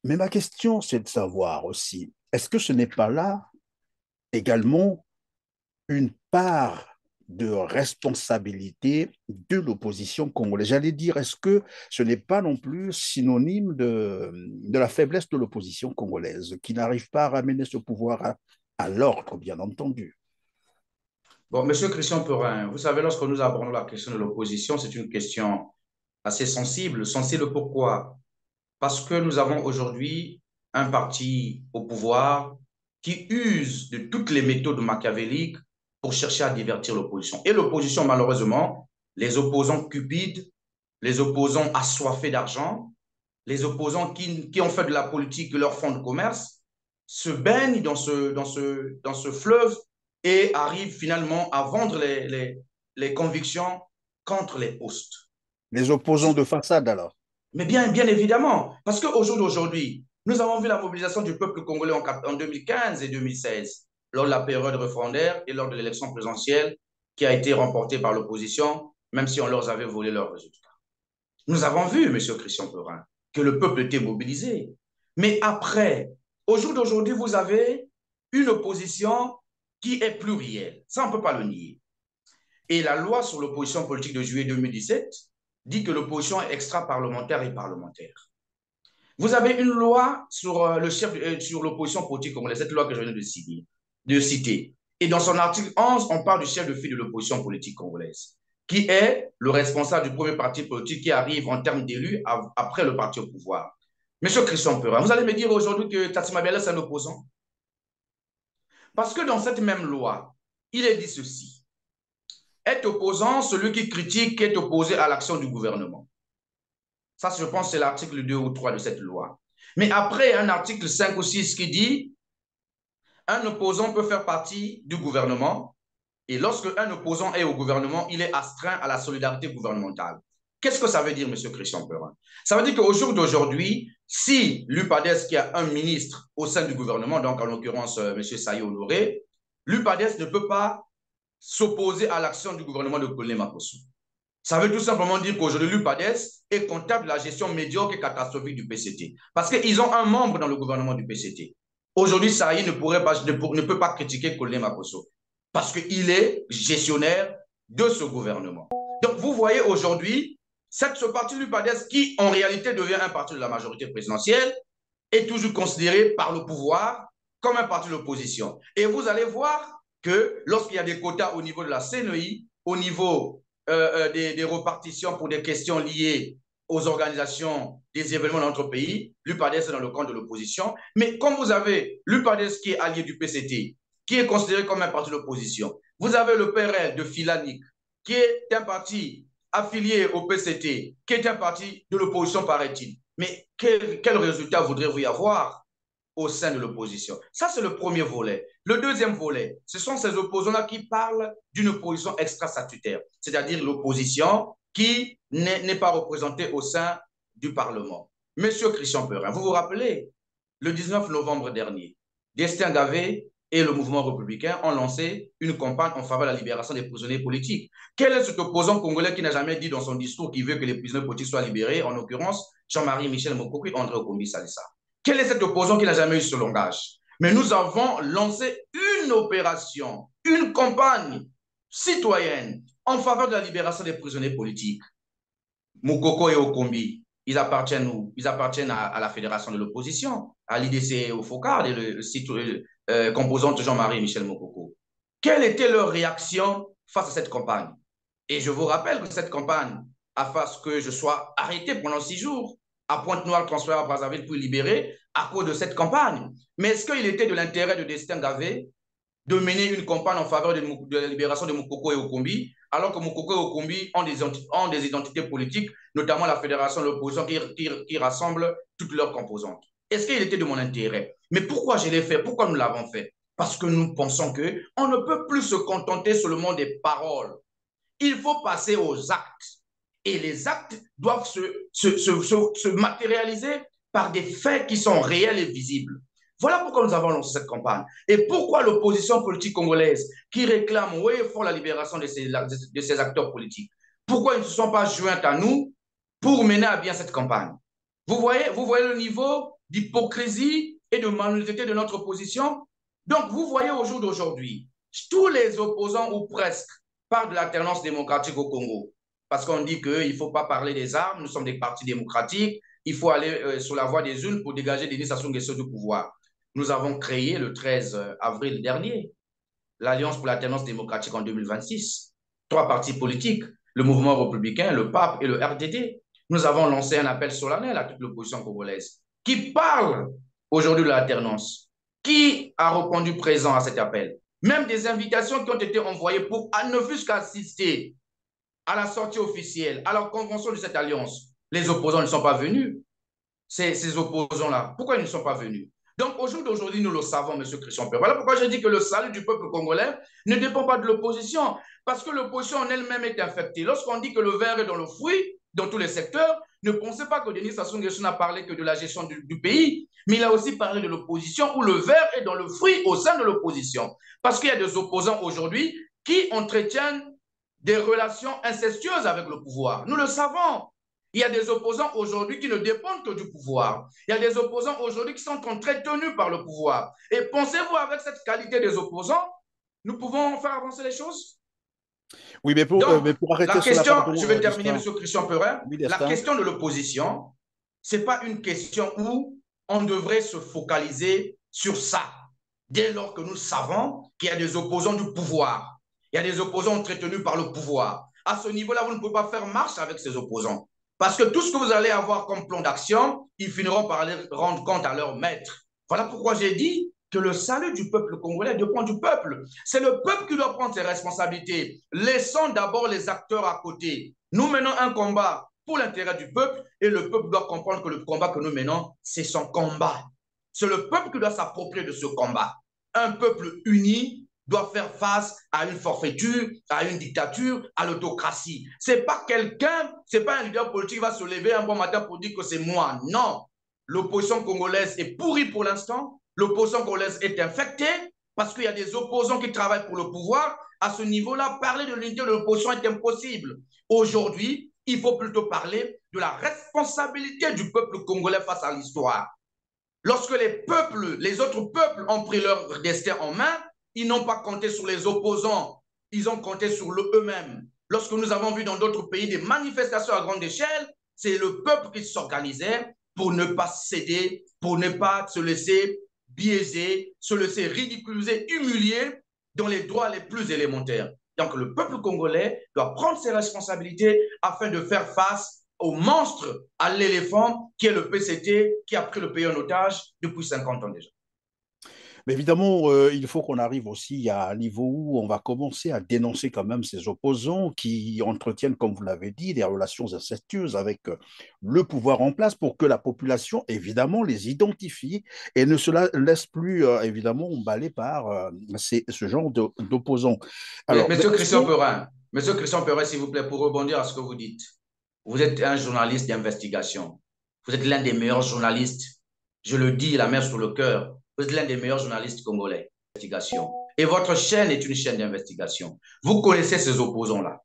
Mais ma question, c'est de savoir aussi, est-ce que ce n'est pas là également une part de responsabilité de l'opposition congolaise? J'allais dire, est-ce que ce n'est pas non plus synonyme de la faiblesse de l'opposition congolaise, qui n'arrive pas à ramener ce pouvoir à l'ordre, bien entendu? Bon, Monsieur Christian Peurin, vous savez, lorsque nous abordons la question de l'opposition, c'est une question assez sensible. Sensible pourquoi? Parce que nous avons aujourd'hui un parti au pouvoir qui use de toutes les méthodes machiavéliques pour chercher à divertir l'opposition. Et l'opposition, malheureusement, les opposants cupides, les opposants assoiffés d'argent, les opposants qui ont fait de la politique leur fonds de commerce, se baignent dans ce fleuve et arrive finalement à vendre les convictions contre les postes. Les opposants de façade, alors? Mais bien évidemment, parce qu'au jour d'aujourd'hui, nous avons vu la mobilisation du peuple congolais en 2015 et 2016, lors de la période référendaire et lors de l'élection présidentielle qui a été remportée par l'opposition, même si on leur avait volé leurs résultats. Nous avons vu, M. Christian Peurin, que le peuple était mobilisé. Mais après, au jour d'aujourd'hui, vous avez une opposition qui est pluriel. Ça, on ne peut pas le nier. Et la loi sur l'opposition politique de juillet 2017 dit que l'opposition est extra-parlementaire et parlementaire. Vous avez une loi sur sur l'opposition politique congolaise, cette loi que je viens de citer. Et dans son article 11, on parle du chef de file de l'opposition politique congolaise, qui est le responsable du premier parti politique qui arrive en termes d'élus après le parti au pouvoir. Monsieur Christian Perin, vous allez me dire aujourd'hui que Tatsima Biala, c'est un opposant? Parce que dans cette même loi, il est dit ceci. Est opposant celui qui critique, qui est opposé à l'action du gouvernement. Ça, je pense, c'est l'article 2 ou 3 de cette loi. Mais après, un article 5 ou 6 qui dit un opposant peut faire partie du gouvernement et lorsque un opposant est au gouvernement, il est astreint à la solidarité gouvernementale. Qu'est-ce que ça veut dire, M. Christian Perin? Ça veut dire qu'au jour d'aujourd'hui, si l'UPADES, qui a un ministre au sein du gouvernement, donc en l'occurrence M. Saï Honoré, l'UPADES ne peut pas s'opposer à l'action du gouvernement de Colonel Makosso. Ça veut tout simplement dire qu'aujourd'hui, l'UPADES est comptable de la gestion médiocre et catastrophique du PCT. Parce qu'ils ont un membre dans le gouvernement du PCT. Aujourd'hui, Saï ne peut pas critiquer Colonel Makosso parce qu'il est gestionnaire de ce gouvernement. Donc, vous voyez aujourd'hui, ce parti de l'UPADES, qui en réalité devient un parti de la majorité présidentielle, est toujours considéré par le pouvoir comme un parti de l'opposition. Et vous allez voir que lorsqu'il y a des quotas au niveau de la CNI, au niveau des repartitions pour des questions liées aux organisations des événements dans notre pays, l'UPADES est dans le camp de l'opposition. Mais comme vous avez l'UPADES qui est allié du PCT, qui est considéré comme un parti d'opposition, vous avez le PRL de Filanic, qui est un parti affilié au PCT, qui est un parti de l'opposition, paraît-il. Mais quel résultat voudrez-vous y avoir au sein de l'opposition? Ça, c'est le premier volet. Le deuxième volet, ce sont ces opposants-là qui parlent d'une opposition extra-statutaire, c'est-à-dire l'opposition qui n'est pas représentée au sein du Parlement. Monsieur Christian Perin, vous vous rappelez, le 19 novembre dernier, Destin Gavé et le mouvement républicain ont lancé une campagne en faveur de la libération des prisonniers politiques. Quel est cet opposant congolais qui n'a jamais dit dans son discours qu'il veut que les prisonniers politiques soient libérés, en l'occurrence Jean-Marie Michel Mokoko et André Okombi Salissa? Quel est cet opposant qui n'a jamais eu ce langage? Mais nous avons lancé une opération, une campagne citoyenne en faveur de la libération des prisonniers politiques. Mokoko et Okombi, ils appartiennent où? Ils appartiennent à la fédération de l'opposition, à l'IDC au FOCAR, le site composante Jean-Marie Michel Mokoko. Quelle était leur réaction face à cette campagne? Et je vous rappelle que cette campagne a fait que je sois arrêté pendant 6 jours à Pointe-Noire, transféré à Brazzaville pour libérer à cause de cette campagne. Mais est-ce qu'il était de l'intérêt de Destin Gavé de mener une campagne en faveur de la libération de Mokoko et Okombi, alors que Mokoko et Okombi ont des identités politiques, notamment la fédération de l'opposition qui rassemble toutes leurs composantes? Est-ce qu'il était de mon intérêt? Mais pourquoi je l'ai fait? Pourquoi nous l'avons fait? Parce que nous pensons qu'on ne peut plus se contenter seulement des paroles. Il faut passer aux actes. Et les actes doivent se matérialiser par des faits qui sont réels et visibles. Voilà pourquoi nous avons lancé cette campagne. Et pourquoi l'opposition politique congolaise qui réclame haut et fort la libération de ces acteurs politiques, pourquoi ils ne se sont pas joints à nous pour mener à bien cette campagne? Vous voyez le niveau d'hypocrisie et de malhonnêteté de notre opposition? Donc, vous voyez au jour d'aujourd'hui, tous les opposants ou presque parlent de l'alternance démocratique au Congo. Parce qu'on dit qu'il ne faut pas parler des armes, nous sommes des partis démocratiques, il faut aller sur la voie des urnes pour dégager Denis Sassou Nguesso du pouvoir. Nous avons créé le 13 avril dernier l'Alliance pour l'alternance démocratique en 2026. 3 partis politiques, le mouvement républicain, le PAP et le RDD. Nous avons lancé un appel solennel à toute l'opposition congolaise qui parle aujourd'hui de l'alternance. Qui a répondu présent à cet appel? Même des invitations qui ont été envoyées pour ne fût-ce qu'assister à la sortie officielle, à la convention de cette alliance. Les opposants ne sont pas venus. Ces opposants-là, pourquoi ils ne sont pas venus? Donc, au jour d'aujourd'hui, nous le savons, M. Christian Perin. Voilà pourquoi je dis que le salut du peuple congolais ne dépend pas de l'opposition, parce que l'opposition en elle-même est infectée. Lorsqu'on dit que le verre est dans le fruit, dans tous les secteurs, ne pensez pas que Denis Sassou Nguesso n'a parlé que de la gestion du pays, mais il a aussi parlé de l'opposition, où le verre est dans le fruit au sein de l'opposition. Parce qu'il y a des opposants aujourd'hui qui entretiennent des relations incestueuses avec le pouvoir. Nous le savons. Il y a des opposants aujourd'hui qui ne dépendent que du pouvoir. Il y a des opposants aujourd'hui qui sont entretenus par le pouvoir. Et pensez-vous, avec cette qualité des opposants, nous pouvons faire avancer les choses? Oui, mais pour arrêter la question, sur je vais terminer, M. Christian Perin. Oui, la question de l'opposition, ce n'est pas une question où on devrait se focaliser sur ça. Dès lors que nous savons qu'il y a des opposants du pouvoir, il y a des opposants entretenus par le pouvoir. À ce niveau-là, vous ne pouvez pas faire marche avec ces opposants. Parce que tout ce que vous allez avoir comme plan d'action, ils finiront par aller rendre compte à leur maître. Voilà pourquoi j'ai dit que le salut du peuple congolais dépend du peuple. C'est le peuple qui doit prendre ses responsabilités. Laissons d'abord les acteurs à côté. Nous menons un combat pour l'intérêt du peuple et le peuple doit comprendre que le combat que nous menons, c'est son combat. C'est le peuple qui doit s'approprier de ce combat. Un peuple uni doit faire face à une forfaiture, à une dictature, à l'autocratie. C'est pas quelqu'un, c'est pas un leader politique qui va se lever un bon matin pour dire que c'est moi. Non. L'opposition congolaise est pourrie pour l'instant. L'opposition congolaise est infectée parce qu'il y a des opposants qui travaillent pour le pouvoir. À ce niveau-là, parler de l'unité de l'opposition est impossible. Aujourd'hui, il faut plutôt parler de la responsabilité du peuple congolais face à l'histoire. Lorsque les autres peuples ont pris leur destin en main, ils n'ont pas compté sur les opposants, ils ont compté sur eux-mêmes. Lorsque nous avons vu dans d'autres pays des manifestations à grande échelle, c'est le peuple qui s'organisait pour ne pas céder, pour ne pas se laisser biaiser, se laisser ridiculiser, humilier dans les droits les plus élémentaires. Donc le peuple congolais doit prendre ses responsabilités afin de faire face au monstre, à l'éléphant qui est le PCT, qui a pris le pays en otage depuis 50 ans déjà. Mais évidemment, il faut qu'on arrive aussi à un niveau où on va commencer à dénoncer quand même ces opposants qui entretiennent, comme vous l'avez dit, des relations incestueuses avec le pouvoir en place pour que la population, évidemment, les identifie et ne se laisse plus, évidemment, emballer par ce genre d'opposants. Alors, Monsieur Christian Perin, s'il vous plaît, pour rebondir à ce que vous dites, vous êtes un journaliste d'investigation. Vous êtes l'un des meilleurs journalistes. Je le dis, la main sur le cœur. Vous êtes l'un des meilleurs journalistes congolais d'investigation. Et votre chaîne est une chaîne d'investigation. Vous connaissez ces opposants-là.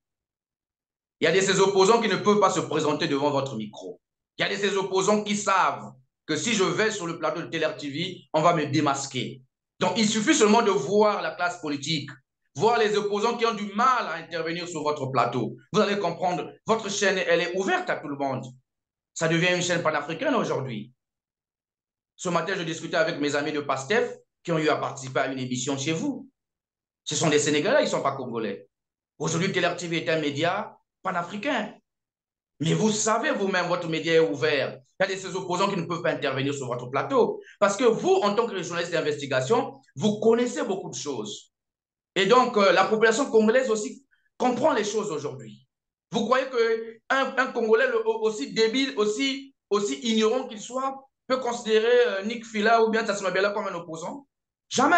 Il y a de ces opposants qui ne peuvent pas se présenter devant votre micro. Il y a de ces opposants qui savent que si je vais sur le plateau de Teler TV, on va me démasquer. Donc, il suffit seulement de voir la classe politique, voir les opposants qui ont du mal à intervenir sur votre plateau. Vous allez comprendre, votre chaîne, elle est ouverte à tout le monde. Ça devient une chaîne panafricaine aujourd'hui. Ce matin, je discutais avec mes amis de PASTEF qui ont eu à participer à une émission chez vous. Ce sont des Sénégalais, ils ne sont pas Congolais. Aujourd'hui, Teler TV est un média panafricain. Mais vous savez vous-même, votre média est ouvert. Il y a ces opposants qui ne peuvent pas intervenir sur votre plateau. Parce que vous, en tant que journaliste d'investigation, vous connaissez beaucoup de choses. Et donc, la population congolaise aussi comprend les choses aujourd'hui. Vous croyez qu'un Congolais aussi débile, aussi ignorant qu'il soit, peut considérer Nick Fila ou bien Tassima Biala comme un opposant? Jamais.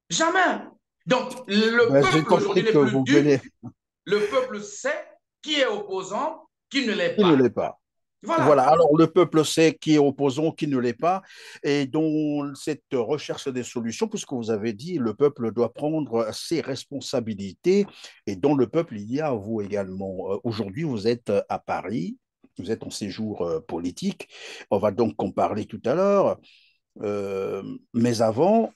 Jamais. Donc, le peuple aujourd'hui n'est plus dupe. Le peuple sait qui est opposant, qui ne l'est pas. Qui ne l'est pas. Voilà. Alors le peuple sait qui est opposant, qui ne l'est pas, et dans cette recherche des solutions, puisque vous avez dit, le peuple doit prendre ses responsabilités, et dans le peuple, il y a vous également. Aujourd'hui, vous êtes à Paris, vous êtes en séjour politique, on va donc en parler tout à l'heure, mais avant,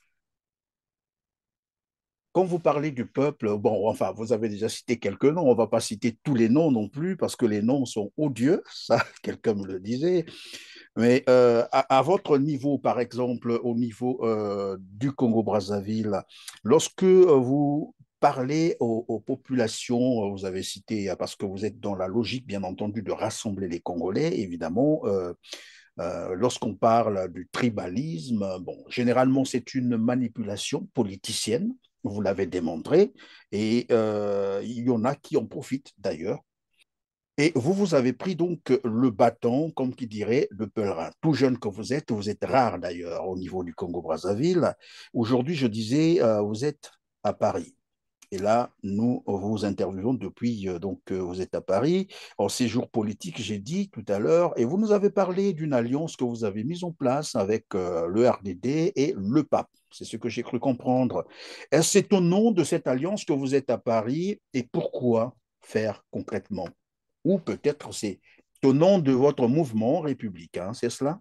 quand vous parlez du peuple, bon, enfin, vous avez déjà cité quelques noms, on ne va pas citer tous les noms non plus, parce que les noms sont odieux, ça, quelqu'un me le disait, mais à votre niveau, par exemple, au niveau du Congo-Brazzaville, lorsque vous parlez aux populations, vous avez cité, parce que vous êtes dans la logique, bien entendu, de rassembler les Congolais, évidemment, lorsqu'on parle du tribalisme, bon, généralement, c'est une manipulation politicienne, vous l'avez démontré, et il y en a qui en profitent d'ailleurs. Et vous avez pris donc le bâton, comme qui dirait, le pèlerin. Tout jeune que vous êtes rare d'ailleurs au niveau du Congo-Brazzaville. Aujourd'hui, je disais, vous êtes à Paris. Et là, nous vous interviewons depuis, donc vous êtes à Paris, en séjour politique, j'ai dit tout à l'heure, et vous nous avez parlé d'une alliance que vous avez mise en place avec le RDD et le pape. C'est ce que j'ai cru comprendre. Est-ce que c'est au nom de cette alliance que vous êtes à Paris et pourquoi faire concrètement? Ou peut-être c'est au nom de votre mouvement républicain, c'est cela?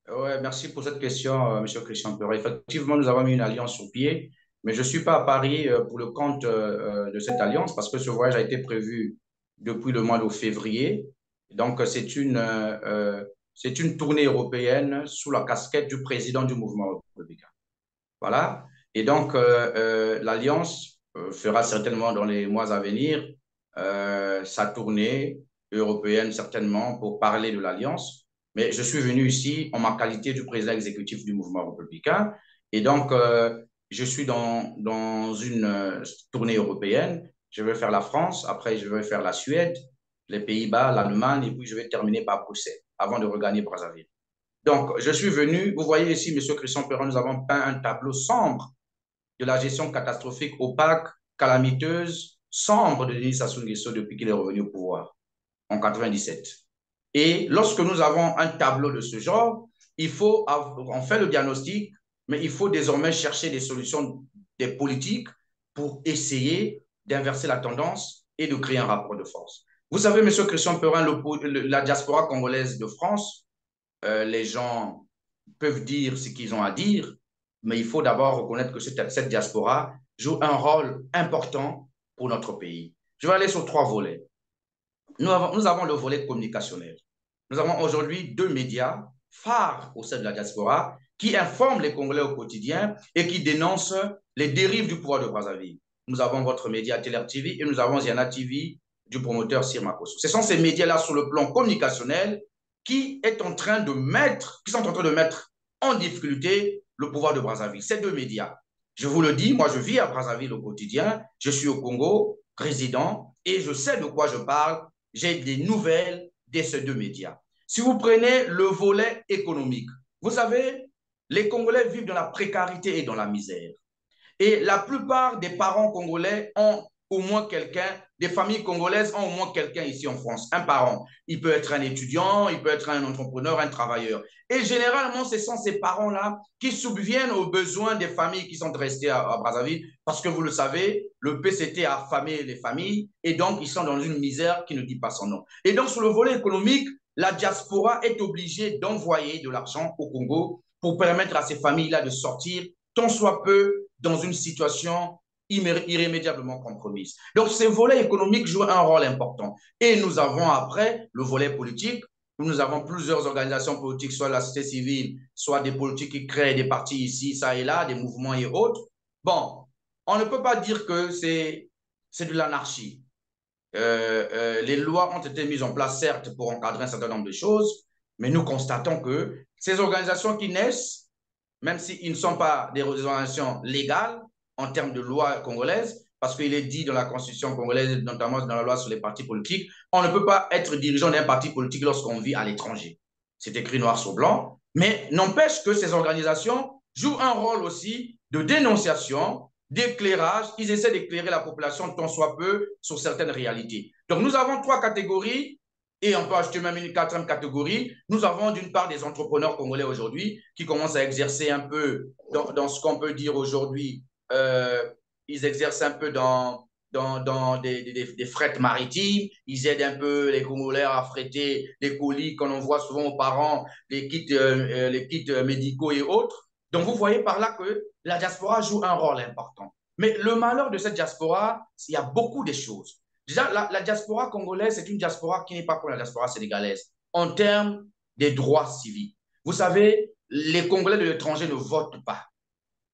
Oui, merci pour cette question, M. Christian Perin. Effectivement, nous avons mis une alliance sur pied. Mais je ne suis pas à Paris pour le compte de cette alliance parce que ce voyage a été prévu depuis le mois de février. Donc, c'est une tournée européenne sous la casquette du président du mouvement républicain. Voilà. Et donc, l'Alliance fera certainement dans les mois à venir sa tournée européenne, certainement, pour parler de l'Alliance. Mais je suis venu ici en ma qualité du président exécutif du mouvement républicain. Et donc, je suis dans une tournée européenne. Je vais faire la France, après je vais faire la Suède, les Pays-Bas, l'Allemagne, et puis je vais terminer par Bruxelles avant de regagner Brazzaville. Donc, je suis venu, vous voyez ici, M. Christian Perron, nous avons peint un tableau sombre de la gestion catastrophique, opaque, calamiteuse, sombre de Denis Sassou Nguesso depuis qu'il est revenu au pouvoir en 1997. Et lorsque nous avons un tableau de ce genre, on fait le diagnostic, mais il faut désormais chercher des solutions, des politiques pour essayer d'inverser la tendance et de créer un rapport de force. Vous savez, M. Christian Perrin, la diaspora congolaise de France, les gens peuvent dire ce qu'ils ont à dire, mais il faut d'abord reconnaître que cette diaspora joue un rôle important pour notre pays. Je vais aller sur 3 volets. Nous avons le volet communicationnel. Nous avons aujourd'hui 2 médias phares au sein de la diaspora qui informent les Congolais au quotidien et qui dénoncent les dérives du pouvoir de Brazzaville. Nous avons votre média Teler TV et nous avons Ziana TV du promoteur Sir Makosso. Ce sont ces médias-là sur le plan communicationnel qui sont en train de mettre en difficulté le pouvoir de Brazzaville. Ces 2 médias. Je vous le dis, moi je vis à Brazzaville au quotidien, je suis au Congo, résident, et je sais de quoi je parle. J'ai des nouvelles de ces 2 médias. Si vous prenez le volet économique, vous savez, les Congolais vivent dans la précarité et dans la misère. Et la plupart des parents congolais ont au moins quelqu'un, des familles congolaises ont au moins quelqu'un ici en France, un parent. Il peut être un étudiant, il peut être un entrepreneur, un travailleur. Et généralement, ce sont ces parents-là qui subviennent aux besoins des familles qui sont restées à Brazzaville, parce que vous le savez, le PCT a affamé les familles et donc ils sont dans une misère qui ne dit pas son nom. Et donc, sur le volet économique, la diaspora est obligée d'envoyer de l'argent au Congo pour permettre à ces familles-là de sortir, tant soit peu, dans une situation irrémédiablement compromise. Donc, ces volets économiques jouent un rôle important. Et nous avons après le volet politique, où nous avons plusieurs organisations politiques, soit la société civile, soit des politiques qui créent des partis ici, ça et là, des mouvements et autres. Bon, on ne peut pas dire que c'est de l'anarchie. Les lois ont été mises en place, certes, pour encadrer un certain nombre de choses, mais nous constatons que ces organisations qui naissent, même s'ils ne sont pas des organisations légales en termes de loi congolaise, parce qu'il est dit dans la constitution congolaise, notamment dans la loi sur les partis politiques, on ne peut pas être dirigeant d'un parti politique lorsqu'on vit à l'étranger. C'est écrit noir sur blanc, mais n'empêche que ces organisations jouent un rôle aussi de dénonciation, d'éclairage. Ils essaient d'éclairer la population tant soit peu sur certaines réalités. Donc nous avons 3 catégories, et on peut ajouter même une 4e catégorie. Nous avons d'une part des entrepreneurs congolais aujourd'hui qui commencent à exercer un peu dans ce qu'on peut dire aujourd'hui, ils exercent un peu dans des frettes maritimes, ils aident un peu les Congolais à fréter les colis qu'on envoie souvent aux parents, les kits médicaux et autres. Donc vous voyez par là que la diaspora joue un rôle important. Mais le malheur de cette diaspora, il y a beaucoup de choses. Déjà, la diaspora congolaise, c'est une diaspora qui n'est pas comme la diaspora sénégalaise en termes des droits civiques. Vous savez, les Congolais de l'étranger ne votent pas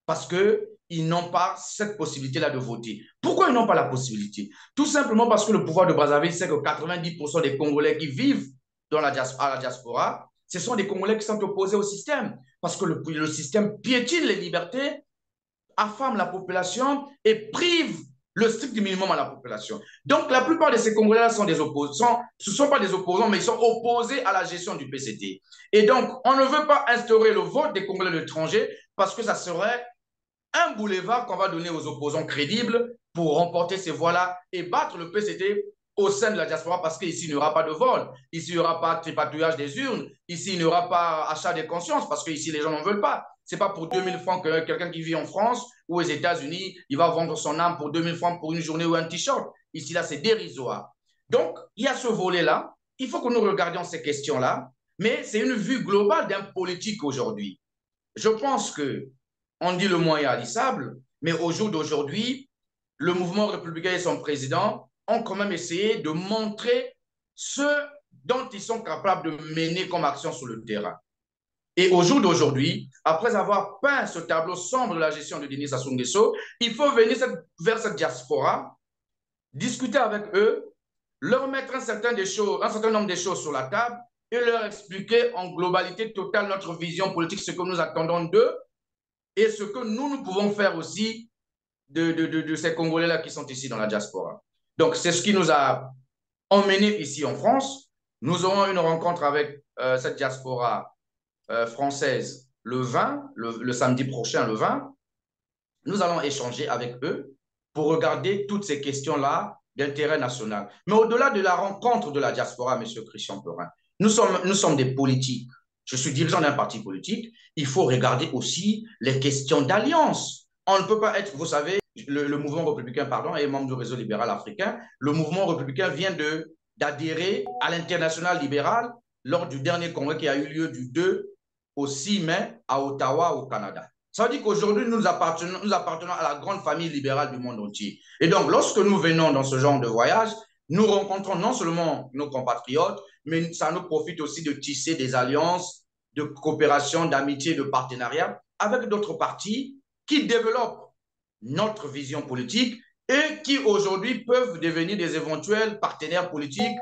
parce qu'ils n'ont pas cette possibilité-là de voter. Pourquoi ils n'ont pas la possibilité? Tout simplement parce que le pouvoir de Brazzaville sait que 90% des Congolais qui vivent à la diaspora, ce sont des Congolais qui sont opposés au système. Parce que le système piétine les libertés, affame la population et prive le strict minimum à la population. Donc, la plupart de ces Congolais-là sont des opposants. Ce ne sont pas des opposants, mais ils sont opposés à la gestion du PCT. Et donc, on ne veut pas instaurer le vote des Congolais de l'étranger parce que ça serait un boulevard qu'on va donner aux opposants crédibles pour remporter ces voix-là et battre le PCT au sein de la diaspora parce qu'ici, il n'y aura pas de vol. Ici, il n'y aura pas de tripatouillage des urnes. Ici, il n'y aura pas achat des consciences parce qu'ici, les gens n'en veulent pas. Ce n'est pas pour 2000 francs que quelqu'un qui vit en France ou aux États-Unis, il va vendre son âme pour 2000 francs pour une journée ou un t-shirt. Ici, là, c'est dérisoire. Donc, il y a ce volet-là. Il faut que nous regardions ces questions-là. Mais c'est une vue globale d'un politique aujourd'hui. Je pense que on dit le mot est haïssable, mais au jour d'aujourd'hui, le mouvement républicain et son président ont quand même essayé de montrer ce dont ils sont capables de mener comme action sur le terrain. Et au jour d'aujourd'hui, après avoir peint ce tableau sombre de la gestion de Denis Sassou Nguesso, il faut venir vers cette diaspora, discuter avec eux, leur mettre un certain nombre de choses sur la table et leur expliquer en globalité totale notre vision politique, ce que nous attendons d'eux et ce que nous pouvons faire aussi de ces Congolais-là qui sont ici dans la diaspora. Donc, c'est ce qui nous a emmenés ici en France. Nous aurons une rencontre avec cette diaspora française le 20, le samedi prochain, le 20. Nous allons échanger avec eux pour regarder toutes ces questions-là d'intérêt national. Mais au-delà de la rencontre de la diaspora, M. Christian Perin, nous sommes des politiques. Je suis dirigeant d'un parti politique. Il faut regarder aussi les questions d'alliance. On ne peut pas être, vous savez, le mouvement républicain, est membre du réseau libéral africain. Le mouvement républicain vient d'adhérer à l'international libéral lors du dernier congrès qui a eu lieu du 2 au 6 mai à Ottawa, au Canada. Ça veut dire qu'aujourd'hui, nous appartenons à la grande famille libérale du monde entier. Et donc, lorsque nous venons dans ce genre de voyage, nous rencontrons non seulement nos compatriotes, mais ça nous profite aussi de tisser des alliances, de coopération, d'amitié, de partenariat avec d'autres partis qui développent notre vision politique et qui aujourd'hui peuvent devenir des éventuels partenaires politiques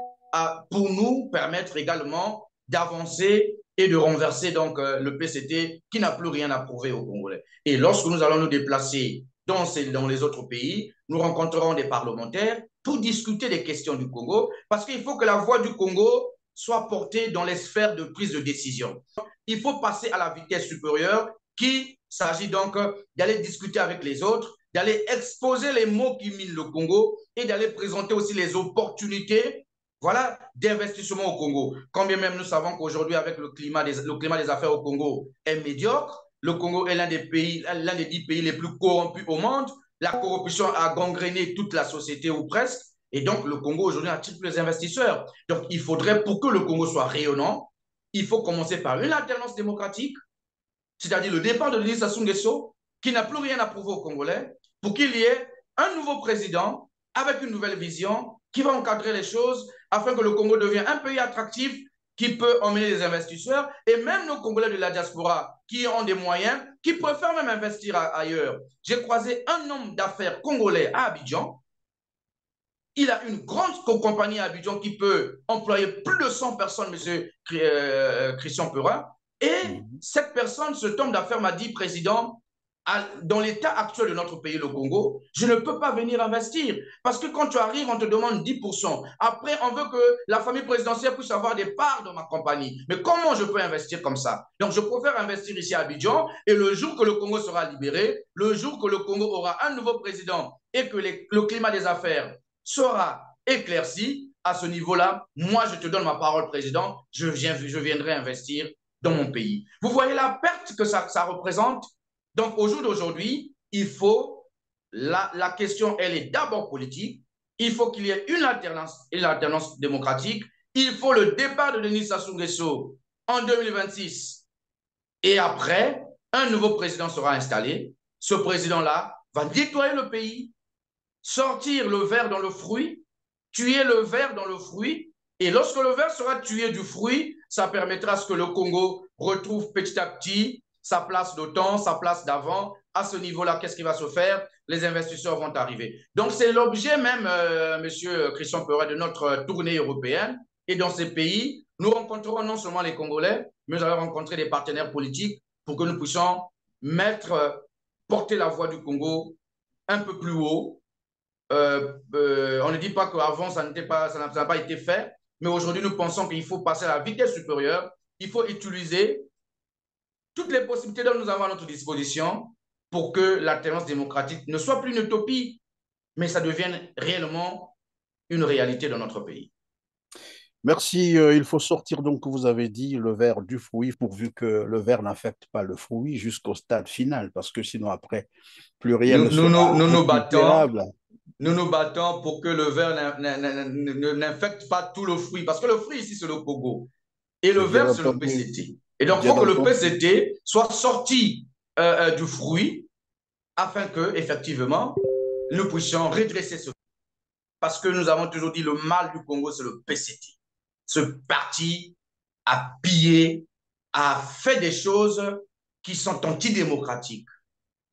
pour nous permettre également d'avancer et de renverser donc le PCT qui n'a plus rien à prouver aux Congolais. Et lorsque nous allons nous déplacer dans les autres pays, nous rencontrerons des parlementaires pour discuter des questions du Congo, parce qu'il faut que la voix du Congo soit portée dans les sphères de prise de décision. Il faut passer à la vitesse supérieure qui s'agit donc d'aller discuter avec les autres, d'aller exposer les maux qui minent le Congo et d'aller présenter aussi les opportunités d'investissement au Congo. Quand bien même nous savons qu'aujourd'hui, avec le climat des affaires au Congo est médiocre, le Congo est l'un des 10 pays les plus corrompus au monde, la corruption a gangréné toute la société ou presque, et donc le Congo aujourd'hui attire plus les investisseurs. Donc il faudrait, pour que le Congo soit rayonnant, il faut commencer par une alternance démocratique, c'est-à-dire le départ de Denis Sassou Nguesso, qui n'a plus rien à prouver aux Congolais, pour qu'il y ait un nouveau président avec une nouvelle vision qui va encadrer les choses afin que le Congo devienne un pays attractif qui peut emmener les investisseurs et même nos Congolais de la diaspora qui ont des moyens, qui préfèrent même investir ailleurs. J'ai croisé un homme d'affaires congolais à Abidjan. Il a une grande compagnie à Abidjan qui peut employer plus de 100 personnes, M. Christian Perin. Et cette personne, cet homme d'affaires m'a dit, président, dans l'état actuel de notre pays, le Congo, je ne peux pas venir investir. Parce que quand tu arrives, on te demande 10%. Après, on veut que la famille présidentielle puisse avoir des parts dans ma compagnie. Mais comment je peux investir comme ça? Donc, je préfère investir ici à Abidjan. Et le jour que le Congo sera libéré, le jour que le Congo aura un nouveau président et que le climat des affaires sera éclairci, à ce niveau-là, moi, je te donne ma parole, président, je viendrai investir dans mon pays. Vous voyez la perte que ça représente? Donc, au jour d'aujourd'hui, il faut, la question, elle est d'abord politique. Il faut qu'il y ait une alternance démocratique. Il faut le départ de Denis Sassou Nguesso en 2026. Et après, un nouveau président sera installé. Ce président-là va nettoyer le pays, sortir le ver dans le fruit, tuer le ver dans le fruit. Et lorsque le ver sera tué du fruit, ça permettra à ce que le Congo retrouve petit à petit sa place d'OTAN, sa place d'avant. À ce niveau-là, qu'est-ce qui va se faire? Les investisseurs vont arriver. Donc, c'est l'objet même, Monsieur Christian Perin, de notre tournée européenne. Et dans ces pays, nous rencontrerons non seulement les Congolais, mais nous allons rencontrer des partenaires politiques pour que nous puissions porter la voix du Congo un peu plus haut. On ne dit pas qu'avant, ça n'a pas été fait, mais aujourd'hui, nous pensons qu'il faut passer à la vitesse supérieure. Il faut utiliser toutes les possibilités dont nous avons à notre disposition pour que l'alternance démocratique ne soit plus une utopie, mais ça devienne réellement une réalité dans notre pays. Merci. Il faut sortir, donc, vous avez dit, le ver du fruit, pourvu que le ver n'affecte pas le fruit jusqu'au stade final, parce que sinon, après, plus rien ne sera récupérable. Nous nous battons pour que le ver n'infecte pas tout le fruit, parce que le fruit ici, c'est le Congo, et le ver, c'est le PCT. Et donc, il faut que le PCT soit sorti du fruit afin que, effectivement, nous puissions redresser ce. Parce que nous avons toujours dit le mal du Congo, c'est le PCT. ce parti a pillé, a fait des choses qui sont antidémocratiques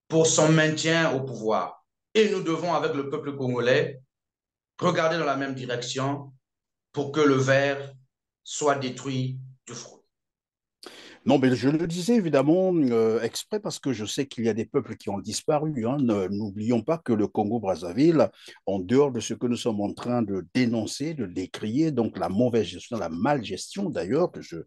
pour son maintien au pouvoir. Et nous devons, avec le peuple congolais, regarder dans la même direction pour que le ver soit détruit du front. Non, mais je le disais évidemment exprès parce que je sais qu'il y a des peuples qui ont disparu. Hein. N'oublions pas que le Congo-Brazzaville, en dehors de ce que nous sommes en train de dénoncer, de décrier, donc la mauvaise gestion, la malgestion d'ailleurs de ce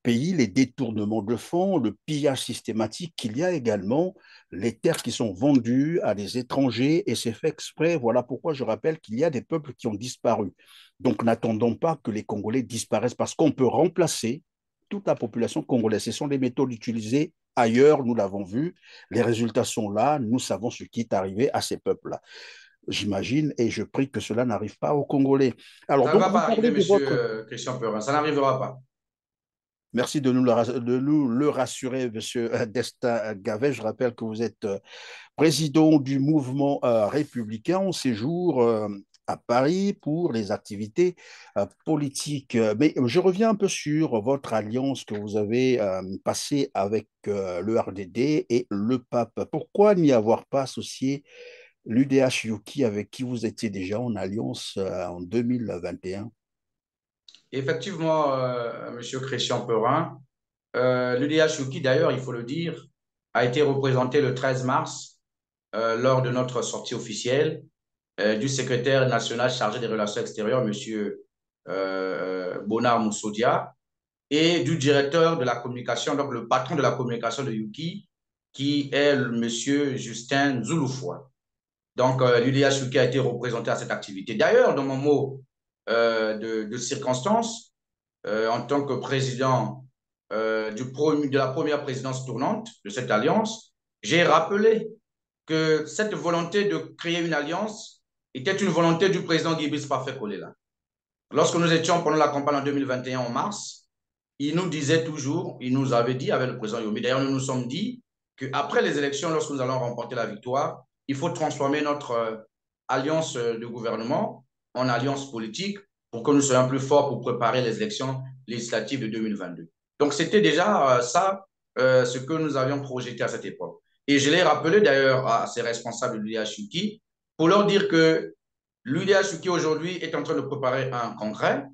pays, les détournements de fonds, le pillage systématique, qu'il y a également les terres qui sont vendues à des étrangers et c'est fait exprès. Voilà pourquoi je rappelle qu'il y a des peuples qui ont disparu. Donc n'attendons pas que les Congolais disparaissent parce qu'on peut remplacer toute la population congolaise. Ce sont des méthodes utilisées ailleurs, nous l'avons vu. Les résultats sont là, nous savons ce qui est arrivé à ces peuples-là. J'imagine et je prie que cela n'arrive pas aux Congolais. Alors, ça ne va pas arriver, monsieur Christian Perin, ça n'arrivera pas. Merci de nous le rassurer, monsieur Destin Gavet. Je rappelle que vous êtes président du mouvement républicain en séjour à Paris pour les activités politiques. Mais je reviens un peu sur votre alliance que vous avez passée avec le RDD et le pape. Pourquoi n'y avoir pas associé l'UDH-UKI avec qui vous étiez déjà en alliance en 2021? Effectivement, monsieur Christian Perin, l'UDH-UKI, d'ailleurs, il faut le dire, a été représenté le 13 mars lors de notre sortie officielle du secrétaire national chargé des relations extérieures, M. Bonar Moussodia, et du directeur de la communication, donc le patron de la communication de UKI, qui est M. Justin Zouloufoua. Donc, l'UDH-UKI a été représenté à cette activité. D'ailleurs, dans mon mot de circonstance, en tant que président de la première présidence tournante de cette alliance, j'ai rappelé que cette volonté de créer une alliance était une volonté du président Guy-Brice Parfait Kolela. Lorsque nous étions pendant la campagne en 2021 en mars, il nous disait toujours, il nous avait dit avec le président Yomi, d'ailleurs nous nous sommes dit qu'après les élections, lorsque nous allons remporter la victoire, il faut transformer notre alliance de gouvernement en alliance politique pour que nous soyons plus forts pour préparer les élections législatives de 2022. Donc c'était déjà ce que nous avions projeté à cette époque. Et je l'ai rappelé d'ailleurs à ces responsables de l'UDH-UKI pour leur dire que l'UDH-UKI aujourd'hui est en train de préparer un congrès.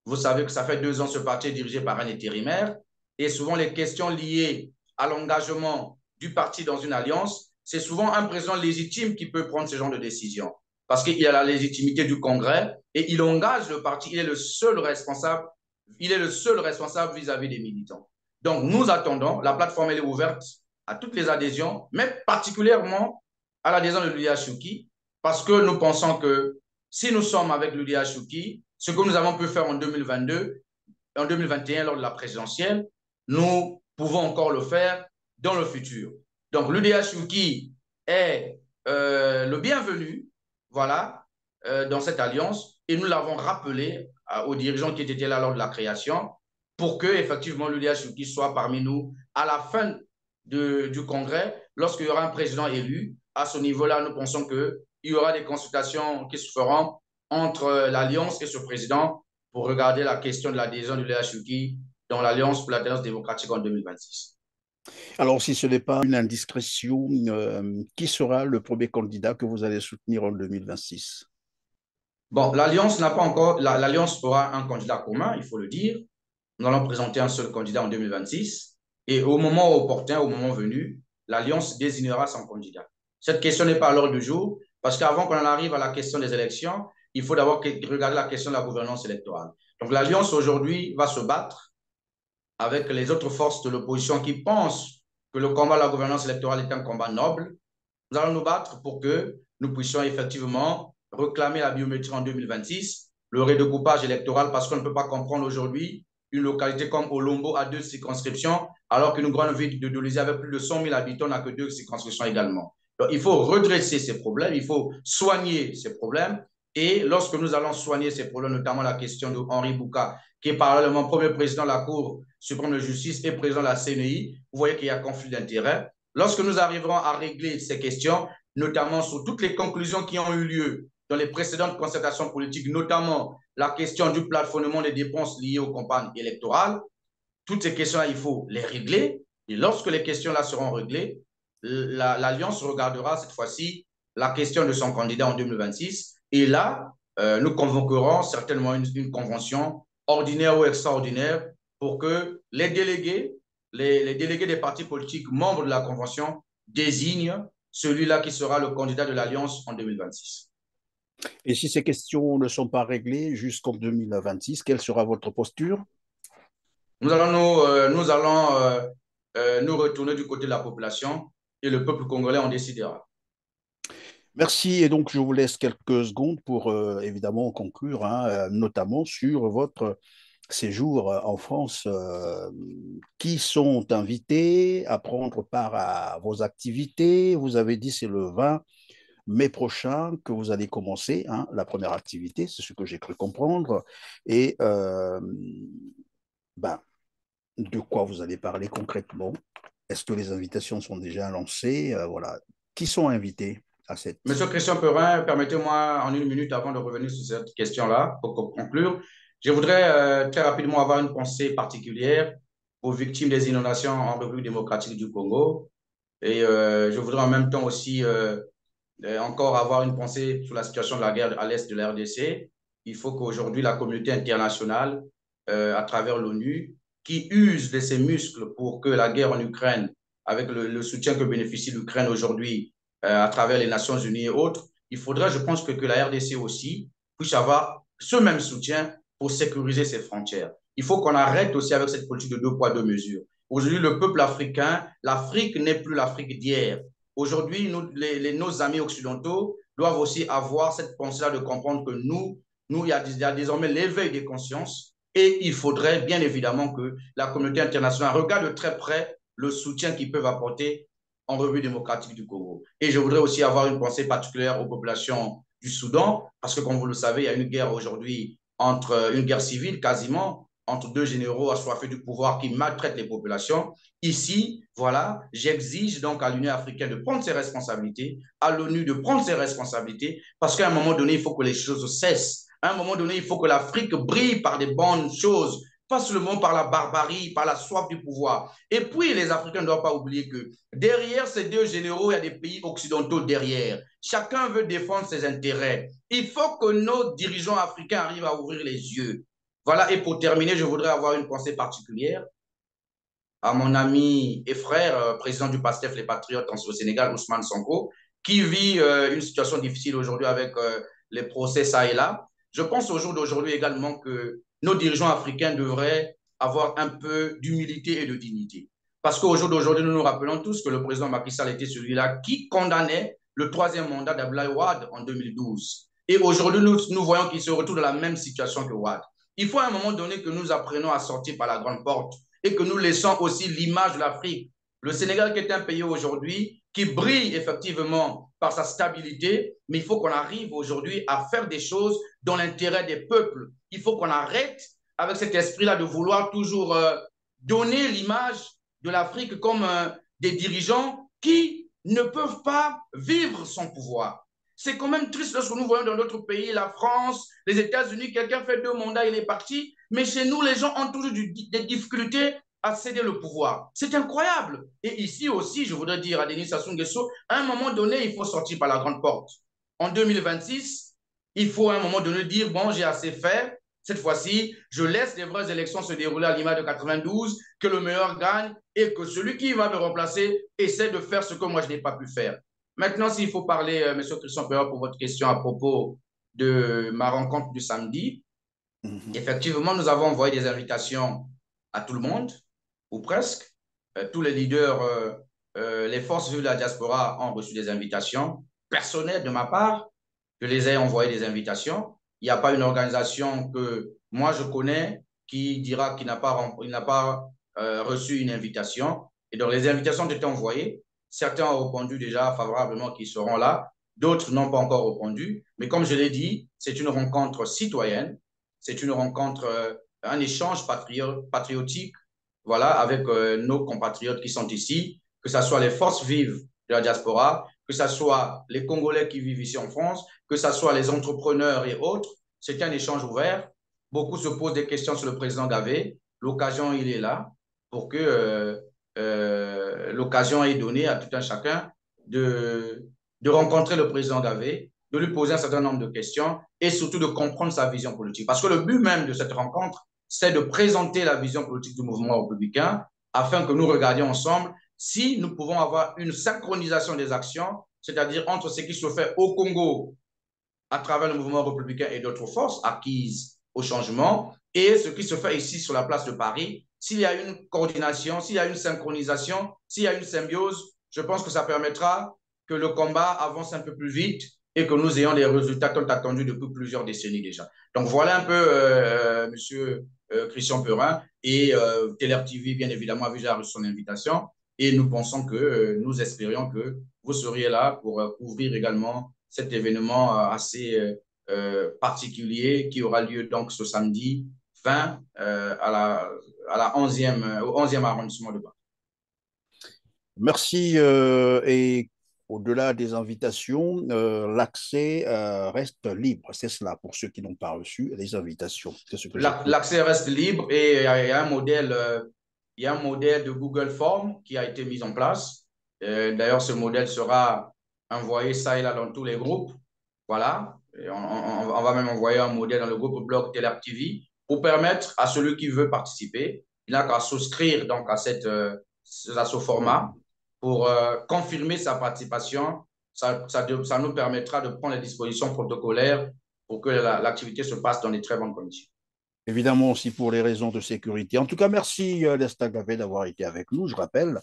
Vous savez que ça fait 2 ans ce parti est dirigé par un intérimaire et souvent les questions liées à l'engagement du parti dans une alliance, c'est souvent un président légitime qui peut prendre ce genre de décision parce qu'il a la légitimité du congrès et il engage le parti, il est le seul responsable vis-à-vis des militants. Donc nous attendons, la plateforme elle est ouverte à toutes les adhésions, mais particulièrement à l'adhésion de l'UDH-UKI parce que nous pensons que si nous sommes avec l'UDH-UKI, ce que nous avons pu faire en 2022, en 2021 lors de la présidentielle, nous pouvons encore le faire dans le futur. Donc l'UDH-UKI est le bienvenu, voilà, dans cette alliance et nous l'avons rappelé aux dirigeants qui étaient là lors de la création pour que effectivement l'UDH-UKI soit parmi nous à la fin du congrès, lorsqu'il y aura un président élu. À ce niveau-là, nous pensons qu'il y aura des consultations qui se feront entre l'Alliance et ce président pour regarder la question de l'adhésion de l'UDH-UKI dans l'Alliance pour l'alternance démocratique en 2026. Alors, si ce n'est pas une indiscrétion, qui sera le premier candidat que vous allez soutenir en 2026? Bon, l'Alliance n'a pas encore... L'Alliance aura un candidat commun, il faut le dire. Nous allons présenter un seul candidat en 2026. Et au moment opportun, au moment venu, l'Alliance désignera son candidat. Cette question n'est pas à l'ordre du jour, parce qu'avant qu'on en arrive à la question des élections, il faut d'abord regarder la question de la gouvernance électorale. Donc l'Alliance aujourd'hui va se battre avec les autres forces de l'opposition qui pensent que le combat de la gouvernance électorale est un combat noble. Nous allons nous battre pour que nous puissions effectivement réclamer la biométrie en 2026, le redécoupage électoral, parce qu'on ne peut pas comprendre aujourd'hui une localité comme Olombo a 2 circonscriptions, alors qu'une grande ville de Dolisie avec plus de 100 000 habitants n'a que 2 circonscriptions également. Donc, il faut redresser ces problèmes, il faut soigner ces problèmes. Et lorsque nous allons soigner ces problèmes, notamment la question de Henri Bouka, qui est parallèlement premier président de la Cour suprême de justice et président de la CNI, vous voyez qu'il y a conflit d'intérêts. Lorsque nous arriverons à régler ces questions, notamment sur toutes les conclusions qui ont eu lieu dans les précédentes concertations politiques, notamment la question du plafonnement des dépenses liées aux campagnes électorales. Toutes ces questions-là, il faut les régler. Et lorsque les questions-là seront réglées, l'Alliance regardera cette fois-ci la question de son candidat en 2026. Et là, nous convoquerons certainement une convention ordinaire ou extraordinaire pour que les délégués des partis politiques membres de la convention désignent celui-là qui sera le candidat de l'Alliance en 2026. Et si ces questions ne sont pas réglées jusqu'en 2026, quelle sera votre posture? Nous allons nous retourner du côté de la population et le peuple congolais en décidera. Merci. Et donc, je vous laisse quelques secondes pour évidemment conclure, hein, notamment sur votre séjour en France. Qui sont invités à prendre part à vos activités? Vous avez dit c'est le 20 mai prochain que vous allez commencer, hein, la première activité, c'est ce que j'ai cru comprendre. Et de quoi vous allez parler concrètement? Est-ce que les invitations sont déjà lancées? Voilà. Qui sont invités à cette... Monsieur Christian Perrin, permettez-moi en une minute avant de revenir sur cette question-là, pour conclure. Je voudrais très rapidement avoir une pensée particulière aux victimes des inondations en République démocratique du Congo. Et je voudrais en même temps aussi encore avoir une pensée sur la situation de la guerre à l'est de la RDC. Il faut qu'aujourd'hui la communauté internationale, à travers l'ONU, qui use de ses muscles pour que la guerre en Ukraine, avec le soutien que bénéficie l'Ukraine aujourd'hui à travers les Nations Unies et autres, il faudrait, je pense, que la RDC aussi puisse avoir ce même soutien pour sécuriser ses frontières. Il faut qu'on arrête aussi avec cette politique de 2 poids 2 mesures. Aujourd'hui, le peuple africain, l'Afrique n'est plus l'Afrique d'hier. Aujourd'hui, nos amis occidentaux doivent aussi avoir cette pensée-là de comprendre que nous, il y a désormais l'éveil des consciences et il faudrait bien évidemment que la communauté internationale regarde de très près le soutien qu'ils peuvent apporter en République démocratique du Congo. Et je voudrais aussi avoir une pensée particulière aux populations du Soudan, parce que comme vous le savez, il y a une guerre aujourd'hui, une guerre civile quasiment, entre 2 généraux assoiffés du pouvoir qui maltraitent les populations. Ici, voilà, j'exige donc à l'Union africaine de prendre ses responsabilités, à l'ONU de prendre ses responsabilités, parce qu'à un moment donné, il faut que les choses cessent. À un moment donné, il faut que l'Afrique brille par des bonnes choses, pas seulement par la barbarie, par la soif du pouvoir. Et puis, les Africains ne doivent pas oublier que derrière ces 2 généraux, il y a des pays occidentaux derrière. Chacun veut défendre ses intérêts. Il faut que nos dirigeants africains arrivent à ouvrir les yeux. Voilà, et pour terminer, je voudrais avoir une pensée particulière à mon ami et frère, président du PASTEF, les Patriotes au Sénégal, Ousmane Sonko, qui vit une situation difficile aujourd'hui avec les procès ça et là. Je pense au jour d'aujourd'hui également que nos dirigeants africains devraient avoir un peu d'humilité et de dignité. Parce qu'au jour d'aujourd'hui, nous nous rappelons tous que le président Macky Sall était celui-là qui condamnait le 3e mandat d'Abdoulaye Wade en 2012. Et aujourd'hui, nous voyons qu'il se retrouve dans la même situation que Wade. Il faut à un moment donné que nous apprenions à sortir par la grande porte et que nous laissons aussi l'image de l'Afrique. Le Sénégal qui est un pays aujourd'hui qui brille effectivement par sa stabilité, mais il faut qu'on arrive aujourd'hui à faire des choses dans l'intérêt des peuples. Il faut qu'on arrête avec cet esprit-là de vouloir toujours donner l'image de l'Afrique comme des dirigeants qui ne peuvent pas vivre son pouvoir. C'est quand même triste lorsque nous voyons dans d'autres pays, la France, les États-Unis, quelqu'un fait 2 mandats, il est parti, mais chez nous, les gens ont toujours des difficultés à céder le pouvoir. C'est incroyable. Et ici aussi, je voudrais dire à Denis Sassou Nguesso, à un moment donné, il faut sortir par la grande porte. En 2026, il faut à un moment donné dire, bon, j'ai assez fait, cette fois-ci, je laisse les vraies élections se dérouler à l'image de 92, que le meilleur gagne et que celui qui va me remplacer essaie de faire ce que moi, je n'ai pas pu faire. Maintenant, s'il faut parler, M. Christian Perrin, pour votre question à propos de ma rencontre du samedi, effectivement, nous avons envoyé des invitations à tout le monde, ou presque. Tous les leaders, les forces vives de la diaspora ont reçu des invitations personnelles de ma part. Je les ai envoyé des invitations. Il n'y a pas une organisation que moi je connais qui dira qu'il n'a pas reçu une invitation. Et donc, les invitations ont été envoyées. Certains ont répondu déjà favorablement qu'ils seront là. D'autres n'ont pas encore répondu. Mais comme je l'ai dit, c'est une rencontre citoyenne. C'est une rencontre, un échange patriotique, voilà, avec nos compatriotes qui sont ici, que ce soit les forces vives de la diaspora, que ce soit les Congolais qui vivent ici en France, que ce soit les entrepreneurs et autres. c'était un échange ouvert. Beaucoup se posent des questions sur le président Gavé. L'occasion, il est là pour que l'occasion est donnée à tout un chacun de rencontrer le président Gavé, de lui poser un certain nombre de questions et surtout de comprendre sa vision politique. Parce que le but même de cette rencontre, c'est de présenter la vision politique du mouvement républicain afin que nous regardions ensemble si nous pouvons avoir une synchronisation des actions, c'est-à-dire entre ce qui se fait au Congo à travers le mouvement républicain et d'autres forces acquises au changement et ce qui se fait ici sur la place de Paris. S'il y a une coordination, s'il y a une synchronisation, s'il y a une symbiose, je pense que ça permettra que le combat avance un peu plus vite et que nous ayons les résultats tant attendus depuis plusieurs décennies déjà. Donc voilà un peu, monsieur Christian Perin, et Teler TV, bien évidemment, a déjà reçu son invitation, et nous pensons que, nous espérions que vous seriez là pour couvrir également cet événement assez particulier qui aura lieu donc ce samedi 20 au 11e arrondissement de Paris. Merci. Et au-delà des invitations, l'accès reste libre. C'est cela pour ceux qui n'ont pas reçu les invitations. L'accès reste libre et il y a un modèle, de Google Form qui a été mis en place. D'ailleurs, ce modèle sera envoyé ça et là dans tous les groupes. Voilà. Et on va même envoyer un modèle dans le groupe blog Teler TV pour permettre à celui qui veut participer, il n'a qu'à souscrire donc à ce format pour confirmer sa participation. Ça nous permettra de prendre les dispositions protocolaires pour que l'activité se passe dans de très bonnes conditions. Évidemment aussi pour les raisons de sécurité. En tout cas, merci Destin Gavé d'avoir été avec nous. Je rappelle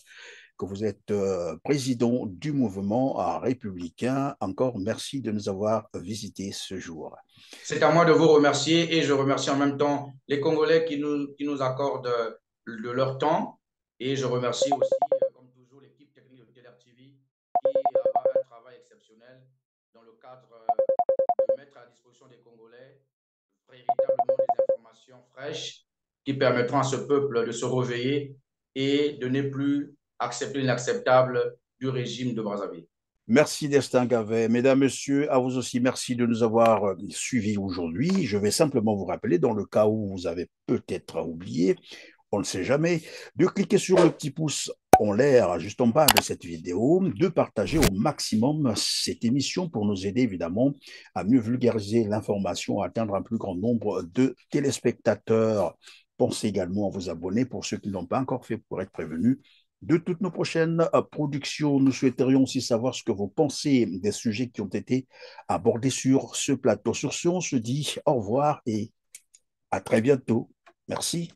que vous êtes président du mouvement républicain. Encore merci de nous avoir visités ce jour. C'est à moi de vous remercier et je remercie en même temps les Congolais qui nous accordent de leur temps. Et je remercie aussi, comme toujours, l'équipe technique de Teler TV qui a un travail exceptionnel dans le cadre de mettre à la disposition des Congolais véritablement des informations fraîches qui permettront à ce peuple de se réveiller et de ne plus accepter l'inacceptable du régime de Brazzaville. Merci Destin Gavé. Mesdames, Messieurs, à vous aussi, merci de nous avoir suivis aujourd'hui. Je vais simplement vous rappeler, dans le cas où vous avez peut-être oublié, on ne sait jamais, de cliquer sur le petit pouce en l'air juste en bas de cette vidéo, de partager au maximum cette émission pour nous aider évidemment à mieux vulgariser l'information, à atteindre un plus grand nombre de téléspectateurs. Pensez également à vous abonner pour ceux qui ne l'ont pas encore fait pour être prévenus de toutes nos prochaines productions. Nous souhaiterions aussi savoir ce que vous pensez des sujets qui ont été abordés sur ce plateau. Sur ce, on se dit au revoir et à très bientôt. Merci.